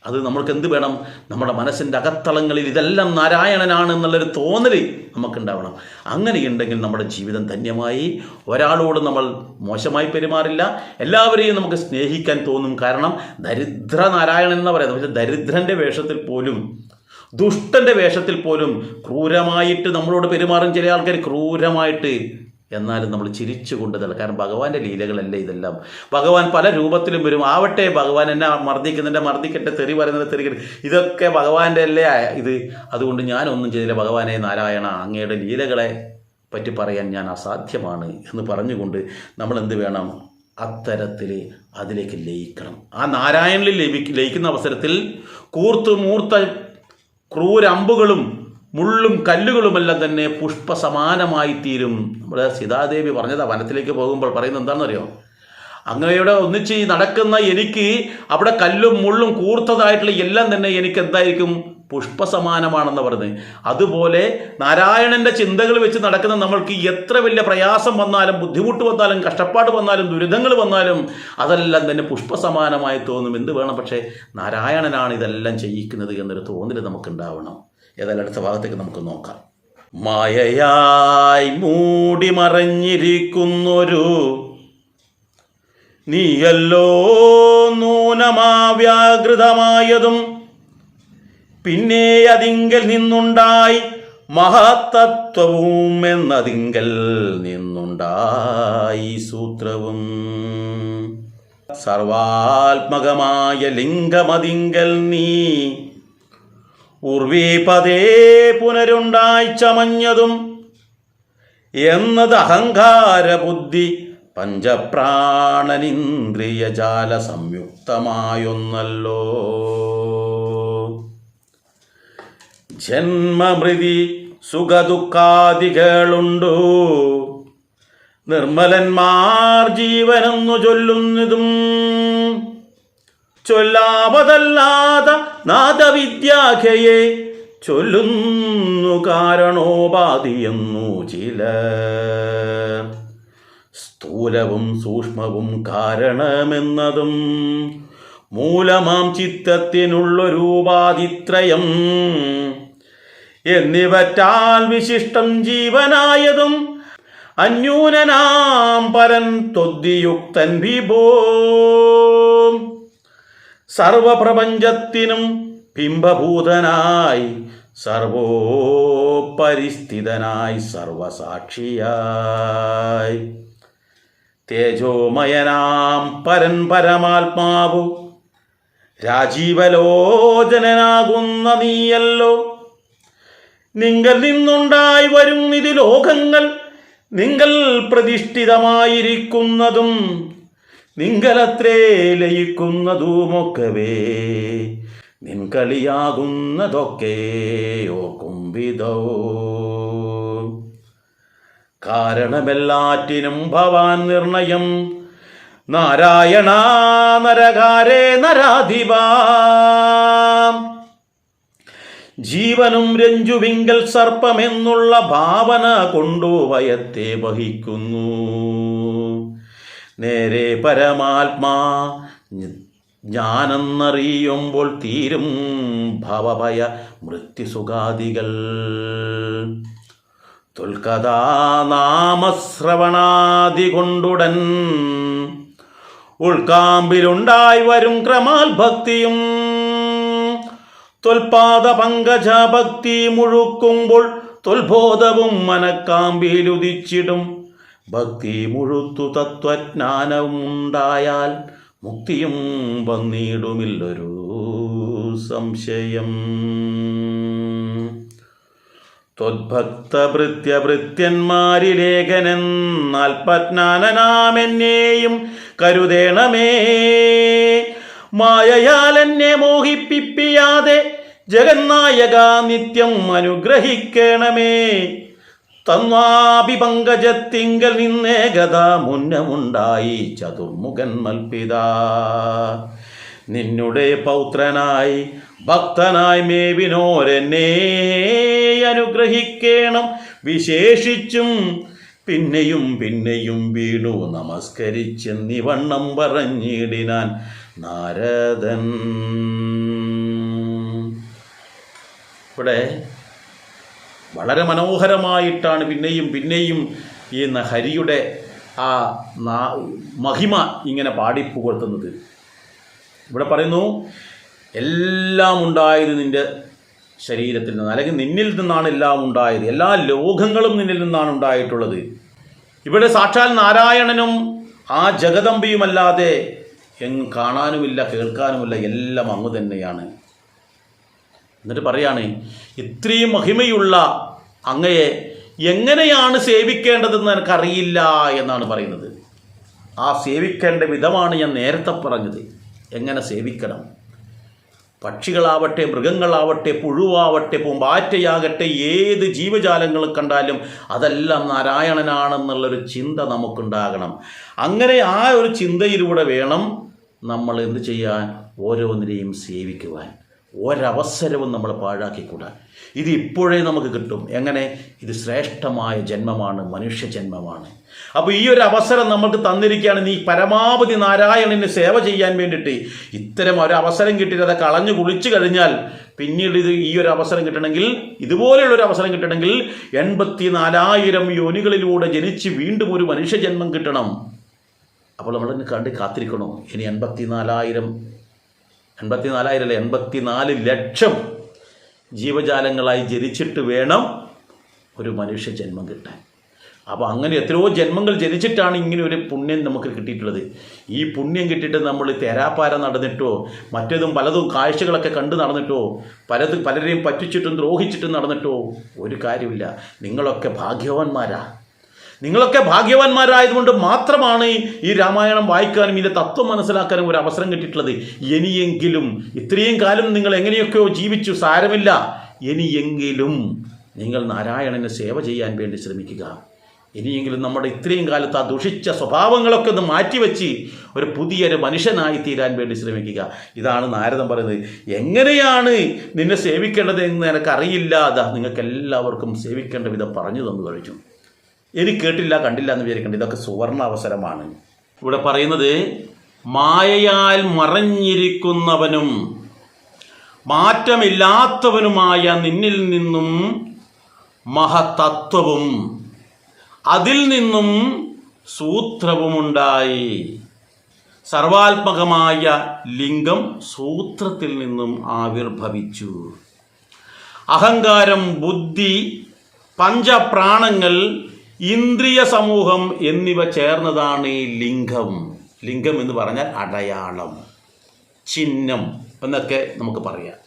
അത് നമ്മൾക്ക് എന്ത് വേണം? നമ്മുടെ മനസ്സിൻ്റെ അകത്തളങ്ങളിൽ ഇതെല്ലാം നാരായണനാണ് എന്നുള്ളൊരു തോന്നൽ നമുക്കുണ്ടാവണം. അങ്ങനെയുണ്ടെങ്കിൽ നമ്മുടെ ജീവിതം ധന്യമായി. ഒരാളോട് നമ്മൾ മോശമായി പെരുമാറില്ല, എല്ലാവരെയും നമുക്ക് സ്നേഹിക്കാൻ തോന്നും. കാരണം ദരിദ്ര നാരായണൻ എന്ന് പറയുന്നത്, പക്ഷേ ദരിദ്രൻ്റെ വേഷത്തിൽ പോലും, ദുഷ്ടൻ്റെ വേഷത്തിൽ പോലും ക്രൂരമായിട്ട് നമ്മളോട് പെരുമാറും ചില ആൾക്കാർ, ക്രൂരമായിട്ട്. എന്നാലും നമ്മൾ ചിരിച്ചുകൊണ്ടതല്ല. കാരണം ഭഗവാന്റെ ലീലകളല്ലേ ഇതെല്ലാം. ഭഗവാൻ പല രൂപത്തിലും വരും. ആവട്ടെ, ഭഗവാൻ എന്നെ മർദ്ദിക്കുന്നുണ്ട്, മർദ്ദിക്കട്ടെ, തെറി പറയുന്നത് തെറിക്കട്ടെ, ഇതൊക്കെ ഭഗവാന്റെ അല്ലേ ഇത്. അതുകൊണ്ട് ഞാനൊന്നും ചെയ്തില്ല. ഭഗവാനെ നാരായണ, അങ്ങയുടെ ലീലകളെ പറ്റി പറയാൻ ഞാൻ അസാധ്യമാണ് എന്ന് പറഞ്ഞുകൊണ്ട് നമ്മൾ എന്ത് വേണം? അത്തരത്തിൽ അതിലേക്ക് ലയിക്കണം. ആ നാരായണനിൽ ലയിക്കുന്ന അവസരത്തിൽ മൂർത്ത ക്രൂരമ്പുകളും മുള്ളും കല്ലുകളുമെല്ലാം തന്നെ പുഷ്പസമാനമായി തീരും. നമ്മുടെ സീതാദേവി പറഞ്ഞതാ, വനത്തിലേക്ക് പോകുമ്പോൾ പറയുന്നത് എന്താണെന്നറിയോ? അങ്ങയുടെ ഒന്നിച്ച് നടക്കുന്ന എനിക്ക് അവിടെ കല്ലും മുള്ളും കൂർത്തതായിട്ടുള്ള എല്ലാം തന്നെ എനിക്ക് എന്തായിരിക്കും? പുഷ്പസമാനമാണെന്ന് പറഞ്ഞ്. അതുപോലെ നാരായണൻ്റെ ചിന്തകൾ വെച്ച് നടക്കുന്ന നമ്മൾക്ക് എത്ര വലിയ പ്രയാസം വന്നാലും, ബുദ്ധിമുട്ട് വന്നാലും, കഷ്ടപ്പാട് വന്നാലും, ദുരിതങ്ങൾ വന്നാലും അതെല്ലാം തന്നെ പുഷ്പസമാനമായി തോന്നും. എന്ത് വേണം? പക്ഷേ നാരായണനാണ് ഇതെല്ലാം ചെയ്യിക്കുന്നത് എന്നൊരു തോന്നൽ നമുക്കുണ്ടാവണം. ഏതായാലും അടുത്ത ഭാഗത്തേക്ക് നമുക്ക് നോക്കാം. മായയായി മൂടി മറഞ്ഞിരിക്കുന്നൊരു നീയല്ലോ നൂനമാവ്യാകൃതമായതും, പിന്നെ അതിങ്കൽ നിന്നുണ്ടായി മഹത്തത്വവും എന്നതിങ്കൽ നിന്നുണ്ടായി സൂത്രവും. സർവാത്മകമായ ലിംഗമതിങ്കൽ നീ ഉർവീപതേ പുനരുണ്ടായി ചമഞ്ഞതും എന്നത് അഹങ്കാര ബുദ്ധി പഞ്ചപ്രാണനിന്ദ്രിയജാല സംയുക്തമായൊന്നല്ലോ. ജന്മമൃതി സുഖദുഃഖാദികളുണ്ടു, നിർമ്മലന്മാർ ജീവനെന്നു ചൊല്ലുന്നതും ചൊല്ലാവതല്ലാത നാദവിദ്യാഖ്യയെ ചൊല്ലുന്നു കാരണോപാധിയെന്നു ചില. സ്ഥൂലവും സൂക്ഷ്മവും കാരണമെന്നതും മൂലമാം ചിത്തത്തിനുള്ളൊരൂപാധിത്രയം എന്നിവറ്റാൽ വിശിഷ്ടം ജീവനായതും അന്യൂനനാം പരൻ ത്വദ്വിയുക്തൻ വിഭോ. സർവപ്രപഞ്ചത്തിനും ബിംബഭൂതനായി, സർവോപരിസ്ഥിതനായി, സർവസാക്ഷിയായി, തേജോമയനാം പരൻ പരമാത്മാവു രാജീവലോചനാകുന്ന നീയല്ലോ. നിങ്കൽ നിന്നുണ്ടായി വരും നിധി ലോകങ്ങൾ, നിങ്കൽ പ്രതിഷ്ഠിതമായിരിക്കുന്നതും നിങ്കലത്രേ ലയിക്കുന്നതുമൊക്കവേ നിൻകളിയാകുന്നതൊക്കെ ഓർക്കുംവിധോ. കാരണമെല്ലാറ്റിനും ഭവാൻ നിർണയം, നാരായണ നരകാരേ നരാധിപ. ജീവനും രഞ്ജുവിങ്കൽ സർപ്പമെന്നുള്ള ഭാവന കൊണ്ടു ഭയത്തെ വഹിക്കുന്നു. നേരെ പരമാത്മാ ഞാനെന്നറിയുമ്പോൾ തീരും ഭവഭയ മൃത്യുസുഖാദികൾ. തുൽക്കഥാനാമശ്രവണാദി കൊണ്ടുടൻ ഉൾക്കാമ്പിലുണ്ടായി വരും ക്രമാൽ ഭക്തിയും. തൊൽപാദ പങ്കജ ഭക്തി മുഴുക്കുമ്പോൾ തൊൽബോധവും മനക്കാമ്പിലുദിച്ചിടും. ഭക്തി മുഴുത്തു തത്വജ്ഞാനവും ഉണ്ടായാൽ മുക്തിയും വന്നിടുമില്ലൊരു സംശയം. ത്വദ്ഭക്തഭൃത്യഭൃത്യന്മാരിലേഖനെന്നാൽപജ്ഞാനനാമെന്നെയും കരുതേണമേ. മായയാൽ എന്നെ മോഹിപ്പിപ്പിയാതെ ജഗന്നായക നിത്യം അനുഗ്രഹിക്കണമേ. തന്വാഭിപങ്കജത്തിങ്കൽ നിന്നേകത മുന്നമുണ്ടായി ചതുർമുഖൻ മൽപിത. നിന്നുടെ പൗത്രനായി ഭക്തനായി മേവിനോരെന്നെ അനുഗ്രഹിക്കണം വിശേഷിച്ചും. പിന്നെയും പിന്നെയും വീണു നമസ്കരിച്ചെന്നിവണ്ണം പറഞ്ഞിടിനാൻ നാരദൻ. ഇവിടെ വളരെ മനോഹരമായിട്ടാണ് പിന്നെയും പിന്നെയും ഈ ഹരിയുടെ ആ മഹിമ ഇങ്ങനെ പാടിപ്പുകഴ്ത്തുന്നത്. ഇവിടെ പറയുന്നു, എല്ലാം ഉണ്ടായത് നിൻ്റെ ശരീരത്തിൽ നിന്ന്, അല്ലെങ്കിൽ നിന്നിൽ നിന്നാണ് എല്ലാം ഉണ്ടായത്. എല്ലാ ലോകങ്ങളും നിന്നിൽ നിന്നാണ് ഉണ്ടായിട്ടുള്ളത്. ഇവിടെ സാക്ഷാൽ നാരായണനും ആ ജഗദംബിയുമല്ലാതെ എങ്ങും കാണാനുമില്ല, കേൾക്കാനുമില്ല, എല്ലാം അങ്ങ് തന്നെയാണ്. എന്നിട്ട് പറയാണ്, ഇത്രയും മഹിമയുള്ള അങ്ങയെ എങ്ങനെയാണ് സേവിക്കേണ്ടതെന്ന് എനിക്കറിയില്ല എന്നാണ് പറയുന്നത്. ആ സേവിക്കേണ്ട വിധമാണ് ഞാൻ നേരത്തെ പറഞ്ഞത്. എങ്ങനെ സേവിക്കണം? പക്ഷികളാവട്ടെ, മൃഗങ്ങളാവട്ടെ, പുഴുവാവട്ടെ, പൂമ്പാറ്റയാകട്ടെ, ഏത് ജീവജാലങ്ങൾ കണ്ടാലും അതെല്ലാം നാരായണനാണെന്നുള്ളൊരു ചിന്ത നമുക്കുണ്ടാകണം. അങ്ങനെ ആ ഒരു ചിന്തയിലൂടെ വേണം നമ്മൾ എന്ത് ചെയ്യാൻ? ഓരോന്നിനെയും സേവിക്കുവാൻ. ഒരവസരവും നമ്മൾ പാഴാക്കിക്കൂടാ. ഇത് ഇപ്പോഴേ നമുക്ക് കിട്ടും. എങ്ങനെ? ഇത് ശ്രേഷ്ഠമായ ജന്മമാണ്, മനുഷ്യ ജന്മമാണ്. അപ്പോൾ ഈ ഒരു അവസരം നമുക്ക് തന്നിരിക്കുകയാണ്. നീ പരമാവധി നാരായണന് സേവ ചെയ്യാൻ വേണ്ടിയിട്ട് ഇത്തരം ഒരു അവസരം കിട്ടിയിട്ട് അത് കളഞ്ഞു കുളിച്ചു കഴിഞ്ഞാൽ പിന്നീട് ഈ ഒരു അവസരം കിട്ടണമെങ്കിൽ, ഇതുപോലെയുള്ളൊരു അവസരം കിട്ടണമെങ്കിൽ 84,000 യോനികളിലൂടെ ജനിച്ച് വീണ്ടും ഒരു മനുഷ്യജന്മം കിട്ടണം. അപ്പോൾ നമ്മളതിന് കണ്ട് കാത്തിരിക്കണോ? ഇനി 84 ലക്ഷം ജീവജാലങ്ങളായി ജനിച്ചിട്ട് വേണം ഒരു മനുഷ്യ ജന്മം കിട്ടാൻ. അപ്പോൾ അങ്ങനെ എത്രയോ ജന്മങ്ങൾ ജനിച്ചിട്ടാണ് ഇങ്ങനെ ഒരു പുണ്യം നമുക്ക് കിട്ടിയിട്ടുള്ളത്. ഈ പുണ്യം കിട്ടിയിട്ട് നമ്മൾ തെരാപ്പാര നടന്നിട്ടോ മറ്റേതും പലതും കാഴ്ചകളൊക്കെ കണ്ടു നടന്നിട്ടോ പലരെയും പറ്റിച്ചിട്ടും ദ്രോഹിച്ചിട്ടും നടന്നിട്ടോ ഒരു കാര്യമില്ല. നിങ്ങളൊക്കെ ഭാഗ്യവാന്മാരായതുകൊണ്ട് മാത്രമാണ് ഈ രാമായണം വായിക്കാനും ഇതിൻ്റെ തത്വം മനസ്സിലാക്കാനും ഒരു അവസരം കിട്ടിയിട്ടുള്ളത്. ഇനിയെങ്കിലും ഇത്രയും കാലം നിങ്ങൾ എങ്ങനെയൊക്കെയോ ജീവിച്ചു, സാരമില്ല. ഇനിയെങ്കിലും നിങ്ങൾ നാരായണന് സേവ ചെയ്യാൻ വേണ്ടി ശ്രമിക്കുക. ഇനിയെങ്കിലും നമ്മുടെ ഇത്രയും കാലത്ത് ആ ദുഷിച്ച സ്വഭാവങ്ങളൊക്കെ ഒന്ന് മാറ്റിവെച്ച് ഒരു പുതിയൊരു മനുഷ്യനായി തീരാൻ വേണ്ടി ശ്രമിക്കുക. ഇതാണ് നാരദൻ പറയുന്നത്. എങ്ങനെയാണ് നിന്നെ സേവിക്കേണ്ടത് എന്ന് എനിക്കറിയില്ല. അതാ നിങ്ങൾക്ക് എല്ലാവർക്കും സേവിക്കേണ്ട വിധം പറഞ്ഞു തന്നു കഴിഞ്ഞു. എനിക്ക് കേട്ടില്ല കണ്ടില്ല എന്ന് വിചാരിക്കേണ്ട. ഇതൊക്കെ സുവർണ അവസരമാണ്. ഇവിടെ പറയുന്നത്, മായയാൽ മറഞ്ഞിരിക്കുന്നവനും മാറ്റമില്ലാത്തവനുമായ നിന്നിൽ നിന്നും മഹത്തത്വവും അതിൽ നിന്നും സൂത്രവുമുണ്ടായി. സർവാത്മകമായ ലിംഗം സൂത്രത്തിൽ നിന്നും ആവിർഭവിച്ചു. അഹങ്കാരം, ബുദ്ധി, പഞ്ചപ്രാണങ്ങൾ, ഇന്ദ്രിയ സമൂഹം എന്നിവ ചേർന്നതാണ് ഈ ലിംഗം. ലിംഗം എന്ന് പറഞ്ഞാൽ അടയാളം, ചിഹ്നം എന്നൊക്കെ നമുക്ക് പറയാം.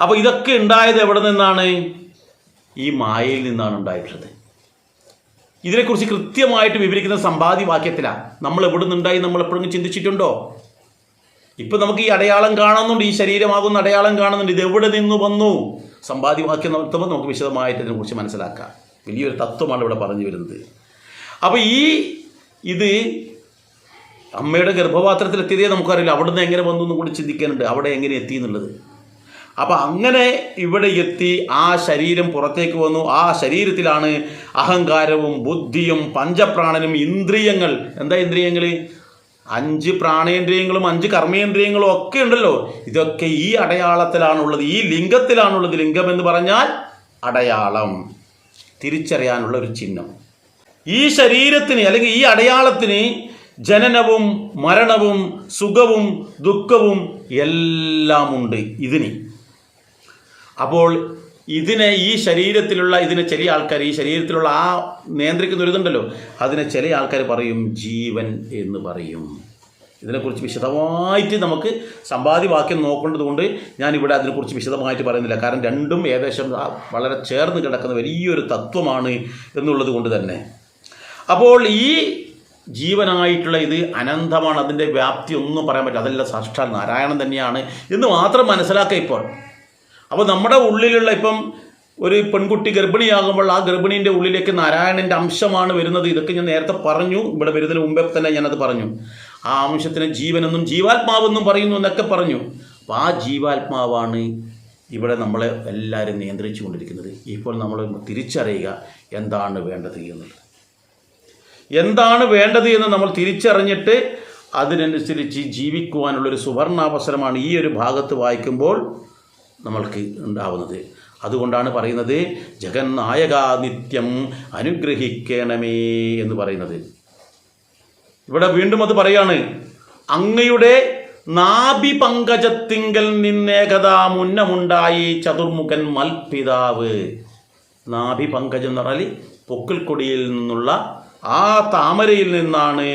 അപ്പോൾ ഇതൊക്കെ ഉണ്ടായത് എവിടെ നിന്നാണ്? ഈ മായയിൽ നിന്നാണ് ഉണ്ടായിട്ടുള്ളത്. ഇതിനെക്കുറിച്ച് കൃത്യമായിട്ട് വിവരിക്കുന്ന സമ്പാദ്യവാക്യത്തിലാണ്. നമ്മൾ എവിടെ നിന്നുണ്ടായി നമ്മൾ എപ്പോഴും ചിന്തിച്ചിട്ടുണ്ടോ? ഇപ്പം നമുക്ക് ഈ അടയാളം കാണുന്നുണ്ട്, ഈ ശരീരമാകുന്ന അടയാളം കാണുന്നുണ്ട്. ഇത് എവിടെ നിന്ന് വന്നു? സമ്പാദ്യവാക്യം നടത്തുമ്പോൾ നമുക്ക് വിശദമായിട്ട് ഇതിനെക്കുറിച്ച് മനസ്സിലാക്കാം. വലിയൊരു തത്വമാണ് ഇവിടെ പറഞ്ഞു വരുന്നത്. അപ്പോൾ ഇത് അമ്മയുടെ ഗർഭപാത്രത്തിൽ എത്തിയതേ നമുക്കറിയില്ല. അവിടെ നിന്ന് എങ്ങനെ വന്നു എന്ന് കൂടി ചിന്തിക്കാനുണ്ട്, അവിടെ എങ്ങനെ എത്തി എന്നുള്ളത്. അപ്പോൾ അങ്ങനെ ഇവിടെ എത്തി ആ ശരീരം പുറത്തേക്ക് വന്നു. ആ ശരീരത്തിലാണ് അഹങ്കാരവും ബുദ്ധിയും പഞ്ചപ്രാണനും ഇന്ദ്രിയങ്ങൾ. എന്താ ഇന്ദ്രിയങ്ങൾ? 5 പ്രാണേന്ദ്രിയങ്ങളും 5 കർമ്മേന്ദ്രിയങ്ങളും ഒക്കെ ഉണ്ടല്ലോ, ഇതൊക്കെ ഈ അടയാളത്തിലാണുള്ളത്, ഈ ലിംഗത്തിലാണുള്ളത്. ലിംഗം എന്ന് പറഞ്ഞാൽ അടയാളം, തിരിച്ചറിയാനുള്ള ഒരു ചിഹ്നം. ഈ ശരീരത്തിന് അല്ലെങ്കിൽ ഈ അടയാളത്തിന് ജനനവും മരണവും സുഖവും ദുഃഖവും എല്ലാം ഉണ്ട് ഇതിന്. അപ്പോൾ ഇതിനെ ഈ ശരീരത്തിലുള്ള ഇതിനെ ചില ആൾക്കാർ, ഈ ശരീരത്തിലുള്ള ആ നിയന്ത്രിക്കുന്ന ഒരു ഇതുണ്ടല്ലോ, അതിനെ ചില ആൾക്കാർ പറയും ജീവൻ എന്ന് പറയും. ഇതിനെക്കുറിച്ച് വിശദമായിട്ട് നമുക്ക് സമ്പാദ്യവാക്യം നോക്കേണ്ടത് കൊണ്ട് ഞാനിവിടെ അതിനെക്കുറിച്ച് വിശദമായിട്ട് പറയുന്നില്ല. കാരണം രണ്ടും ഏകദേശം വളരെ ചേർന്ന് കിടക്കുന്ന വലിയൊരു തത്വമാണ് എന്നുള്ളത് കൊണ്ട് തന്നെ. അപ്പോൾ ഈ ജീവനായിട്ടുള്ള ഇത് അനന്തമാണ്, അതിൻ്റെ വ്യാപ്തി ഒന്നും പറയാൻ പറ്റില്ല. അതെല്ലാം സാക്ഷാൽ നാരായണൻ തന്നെയാണ് എന്ന് മാത്രം മനസ്സിലാക്കുക ഇപ്പോൾ. അപ്പോൾ നമ്മുടെ ഉള്ളിലുള്ള ഇപ്പം ഒരു പെൺകുട്ടി ഗർഭിണിയാകുമ്പോൾ ആ ഗർഭിണീൻ്റെ ഉള്ളിലേക്ക് നാരായണൻ്റെ അംശമാണ് വരുന്നത്. ഇതൊക്കെ ഞാൻ നേരത്തെ പറഞ്ഞു, ഇവിടെ വരുന്നതിന് മുമ്പേ തന്നെ ഞാനത് പറഞ്ഞു. ആ അംശത്തിന് ജീവനെന്നും ജീവാത്മാവെന്നും പറയുന്നു എന്നൊക്കെ പറഞ്ഞു. അപ്പോൾ ആ ജീവാത്മാവാണ് ഇവിടെ നമ്മളെ എല്ലാവരും നിയന്ത്രിച്ചു കൊണ്ടിരിക്കുന്നത്. ഇപ്പോൾ നമ്മൾ തിരിച്ചറിയുക എന്താണ് വേണ്ടത് എന്നുള്ളത്. എന്താണ് വേണ്ടത് എന്ന് നമ്മൾ തിരിച്ചറിഞ്ഞിട്ട് അതിനനുസരിച്ച് ജീവിക്കുവാനുള്ളൊരു സുവർണാവസരമാണ് ഈ ഒരു ഭാഗത്ത് വായിക്കുമ്പോൾ നമ്മൾക്ക് ഉണ്ടാവുന്നത്. അതുകൊണ്ടാണ് പറയുന്നത് ജഗന്നായക നിത്യം അനുഗ്രഹിക്കണമേ എന്ന് പറയുന്നത്. ഇവിടെ വീണ്ടും അത് പറയാണ്, അങ്ങയുടെ നാഭി പങ്കജത്തിങ്കൽ നിന്നേകതാ മുന്നമുണ്ടായി ചതുർമുഖൻ മൽപിതാവ്. നാഭി പങ്കജം എന്ന് പറഞ്ഞാൽ പൊക്കിൾക്കൊടിയിൽ നിന്നുള്ള ആ താമരയിൽ നിന്നാണ്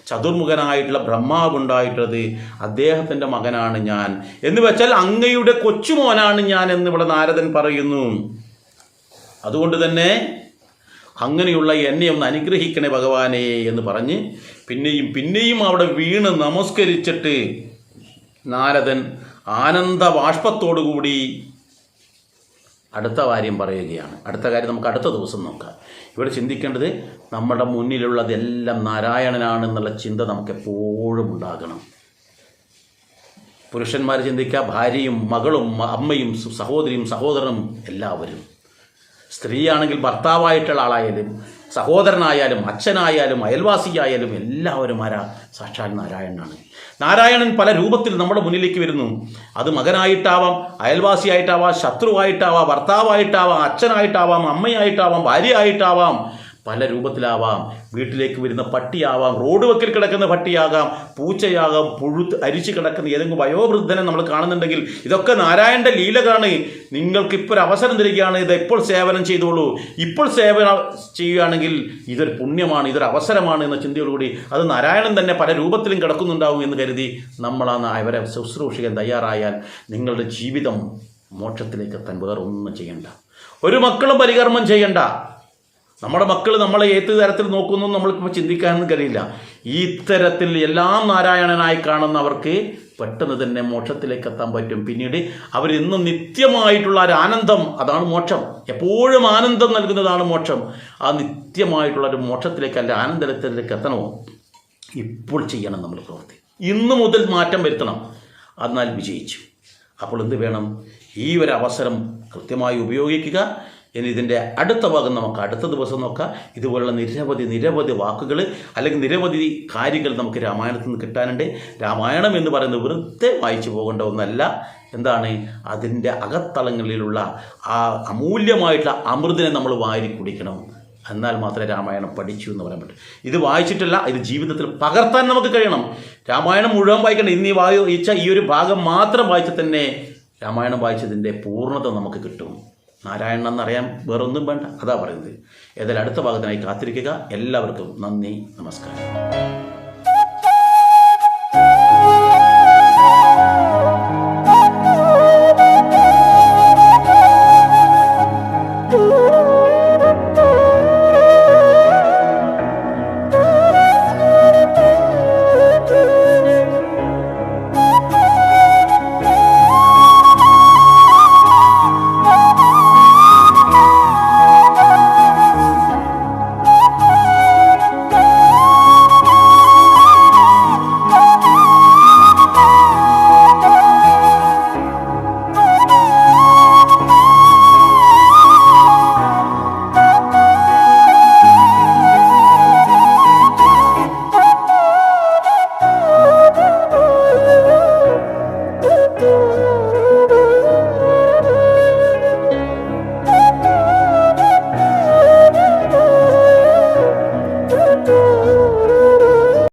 ചതുർമുഖനായിട്ടുള്ള ബ്രഹ്മാവ് ഉണ്ടായിട്ടുള്ളത്. അദ്ദേഹത്തിൻ്റെ മകനാണ് ഞാൻ എന്ന് വെച്ചാൽ അങ്ങയുടെ കൊച്ചുമോനാണ് ഞാൻ എന്നിവിടെ നാരദൻ പറയുന്നു. അതുകൊണ്ട് തന്നെ അങ്ങനെയുള്ള എന്നെ ഒന്ന് അനുഗ്രഹിക്കണേ ഭഗവാനെ എന്ന് പറഞ്ഞ് പിന്നെയും പിന്നെയും അവിടെ വീണ് നമസ്കരിച്ചിട്ട് നാരദൻ ആനന്ദ ബാഷ്പത്തോടുകൂടി അടുത്ത കാര്യം പറയുകയാണ്. അടുത്ത കാര്യം നമുക്ക് അടുത്ത ദിവസം നോക്കാം. ഇവിടെ ചിന്തിക്കേണ്ടത് നമ്മുടെ മുന്നിലുള്ളതെല്ലാം നാരായണനാണെന്നുള്ള ചിന്ത നമുക്ക് എപ്പോഴും ഉണ്ടാകണം. പുരുഷന്മാർ ചിന്തിക്കുക ഭാര്യയും മകളും അമ്മയും സഹോദരിയും സഹോദരനും എല്ലാവരും. സ്ത്രീയാണെങ്കിൽ ഭർത്താവായിട്ടുള്ള ആളായാലും സഹോദരനായാലും അച്ഛനായാലും അയൽവാസിയായാലും എല്ലാവരും ആരാ? സാക്ഷാൽ നാരായണനാണ്. നാരായണൻ പല രൂപത്തിൽ നമ്മുടെ മുന്നിലേക്ക് വരുന്നു. അത് മകനായിട്ടാവാം, അയൽവാസിയായിട്ടാവാം, ശത്രുവായിട്ടാവാം, ഭർത്താവായിട്ടാവാം, അച്ഛനായിട്ടാവാം, അമ്മയായിട്ടാവാം, ഭാര്യയായിട്ടാവാം, പല രൂപത്തിലാവാം. വീട്ടിലേക്ക് വരുന്ന പട്ടിയാവാം, റോഡ് വക്കിൽ കിടക്കുന്ന പട്ടിയാകാം, പൂച്ചയാകാം, അരിച്ചു കിടക്കുന്ന ഏതെങ്കിലും വയോവൃദ്ധനെ നമ്മൾ കാണുന്നുണ്ടെങ്കിൽ ഇതൊക്കെ നാരായണൻ്റെ ലീലകളാണ്. നിങ്ങൾക്കിപ്പോൾ ഒരു അവസരം തരികയാണ്, ഇത് എപ്പോൾ സേവനം ചെയ്തോളൂ. ഇപ്പോൾ സേവനം ചെയ്യുകയാണെങ്കിൽ ഇതൊരു പുണ്യമാണ്, ഇതൊരു അവസരമാണ് എന്ന ചിന്തയോടുകൂടി അത് നാരായണൻ തന്നെ പല രൂപത്തിലും കിടക്കുന്നുണ്ടാവും എന്ന് കരുതി നമ്മളാണ് അവരെ ശുശ്രൂഷിക്കാൻ തയ്യാറായാൽ നിങ്ങളുടെ ജീവിതം മോക്ഷത്തിലേക്ക് എത്താൻ വേറെ ഒന്നും ചെയ്യണ്ട. ഒരു മക്കളും പരികർമ്മം ചെയ്യണ്ട. നമ്മുടെ മക്കൾ നമ്മളെ ഏത് തരത്തിൽ നോക്കുന്നു നമ്മൾക്കിപ്പോൾ ചിന്തിക്കാനൊന്നും കഴിയില്ല. ഈ തരത്തിൽ എല്ലാം നാരായണനായി കാണുന്നവർക്ക് പെട്ടെന്ന് തന്നെ മോക്ഷത്തിലേക്ക് എത്താൻ പറ്റും. പിന്നീട് അവരെന്നും നിത്യമായിട്ടുള്ള ഒരു ആനന്ദം, അതാണ് മോക്ഷം. എപ്പോഴും ആനന്ദം നൽകുന്നതാണ് മോക്ഷം. ആ നിത്യമായിട്ടുള്ള ഒരു മോക്ഷത്തിലേക്ക് അല്ല ആനന്ദത്തിലേക്ക് എത്തണമോ ഇപ്പോൾ ചെയ്യണം നമ്മൾ പ്രവൃത്തി. ഇന്നു മുതൽ മാറ്റം വരുത്തണം. എന്നാൽ വിജയിച്ചു. അപ്പോൾ എന്ത് വേണം? ഈ ഒരു അവസരം കൃത്യമായി ഉപയോഗിക്കുക. ഇനി ഇതിൻ്റെ അടുത്ത ഭാഗം നമുക്ക് അടുത്ത ദിവസം നോക്കാം. ഇതുപോലുള്ള നിരവധി വാക്കുകൾ അല്ലെങ്കിൽ നിരവധി കാര്യങ്ങൾ നമുക്ക് രാമായണത്തിൽ നിന്ന് കിട്ടാനുണ്ട്. രാമായണം എന്ന് പറയുന്നത് വെറുതെ വായിച്ചു പോകേണ്ട ഒന്നല്ല. എന്താണ്? അതിൻ്റെ അകത്തളങ്ങളിലുള്ള ആ അമൂല്യമായിട്ടുള്ള അമൃതിനെ നമ്മൾ വാരി കുടിക്കണം. എന്നാൽ മാത്രമേ രാമായണം പഠിച്ചു എന്ന് പറയാൻ പറ്റും. ഇത് വായിച്ചിട്ടല്ല, ഇത് ജീവിതത്തിൽ പകർത്താൻ നമുക്ക് കഴിയണം. രാമായണം മുഴുവൻ വായിക്കണം. ഇന്ന് വായിച്ച ഈ ഒരു ഭാഗം മാത്രം വായിച്ചാൽ തന്നെ രാമായണം വായിച്ചതിൻ്റെ പൂർണ്ണത നമുക്ക് കിട്ടും. നാരായണൻ എന്നറിയാൻ വേറൊന്നും വേണ്ട, അതാ പറയുന്നത്. ഏതായാലും അടുത്ത ഭാഗത്തിനായി കാത്തിരിക്കുക. എല്ലാവർക്കും നന്ദി, നമസ്കാരം.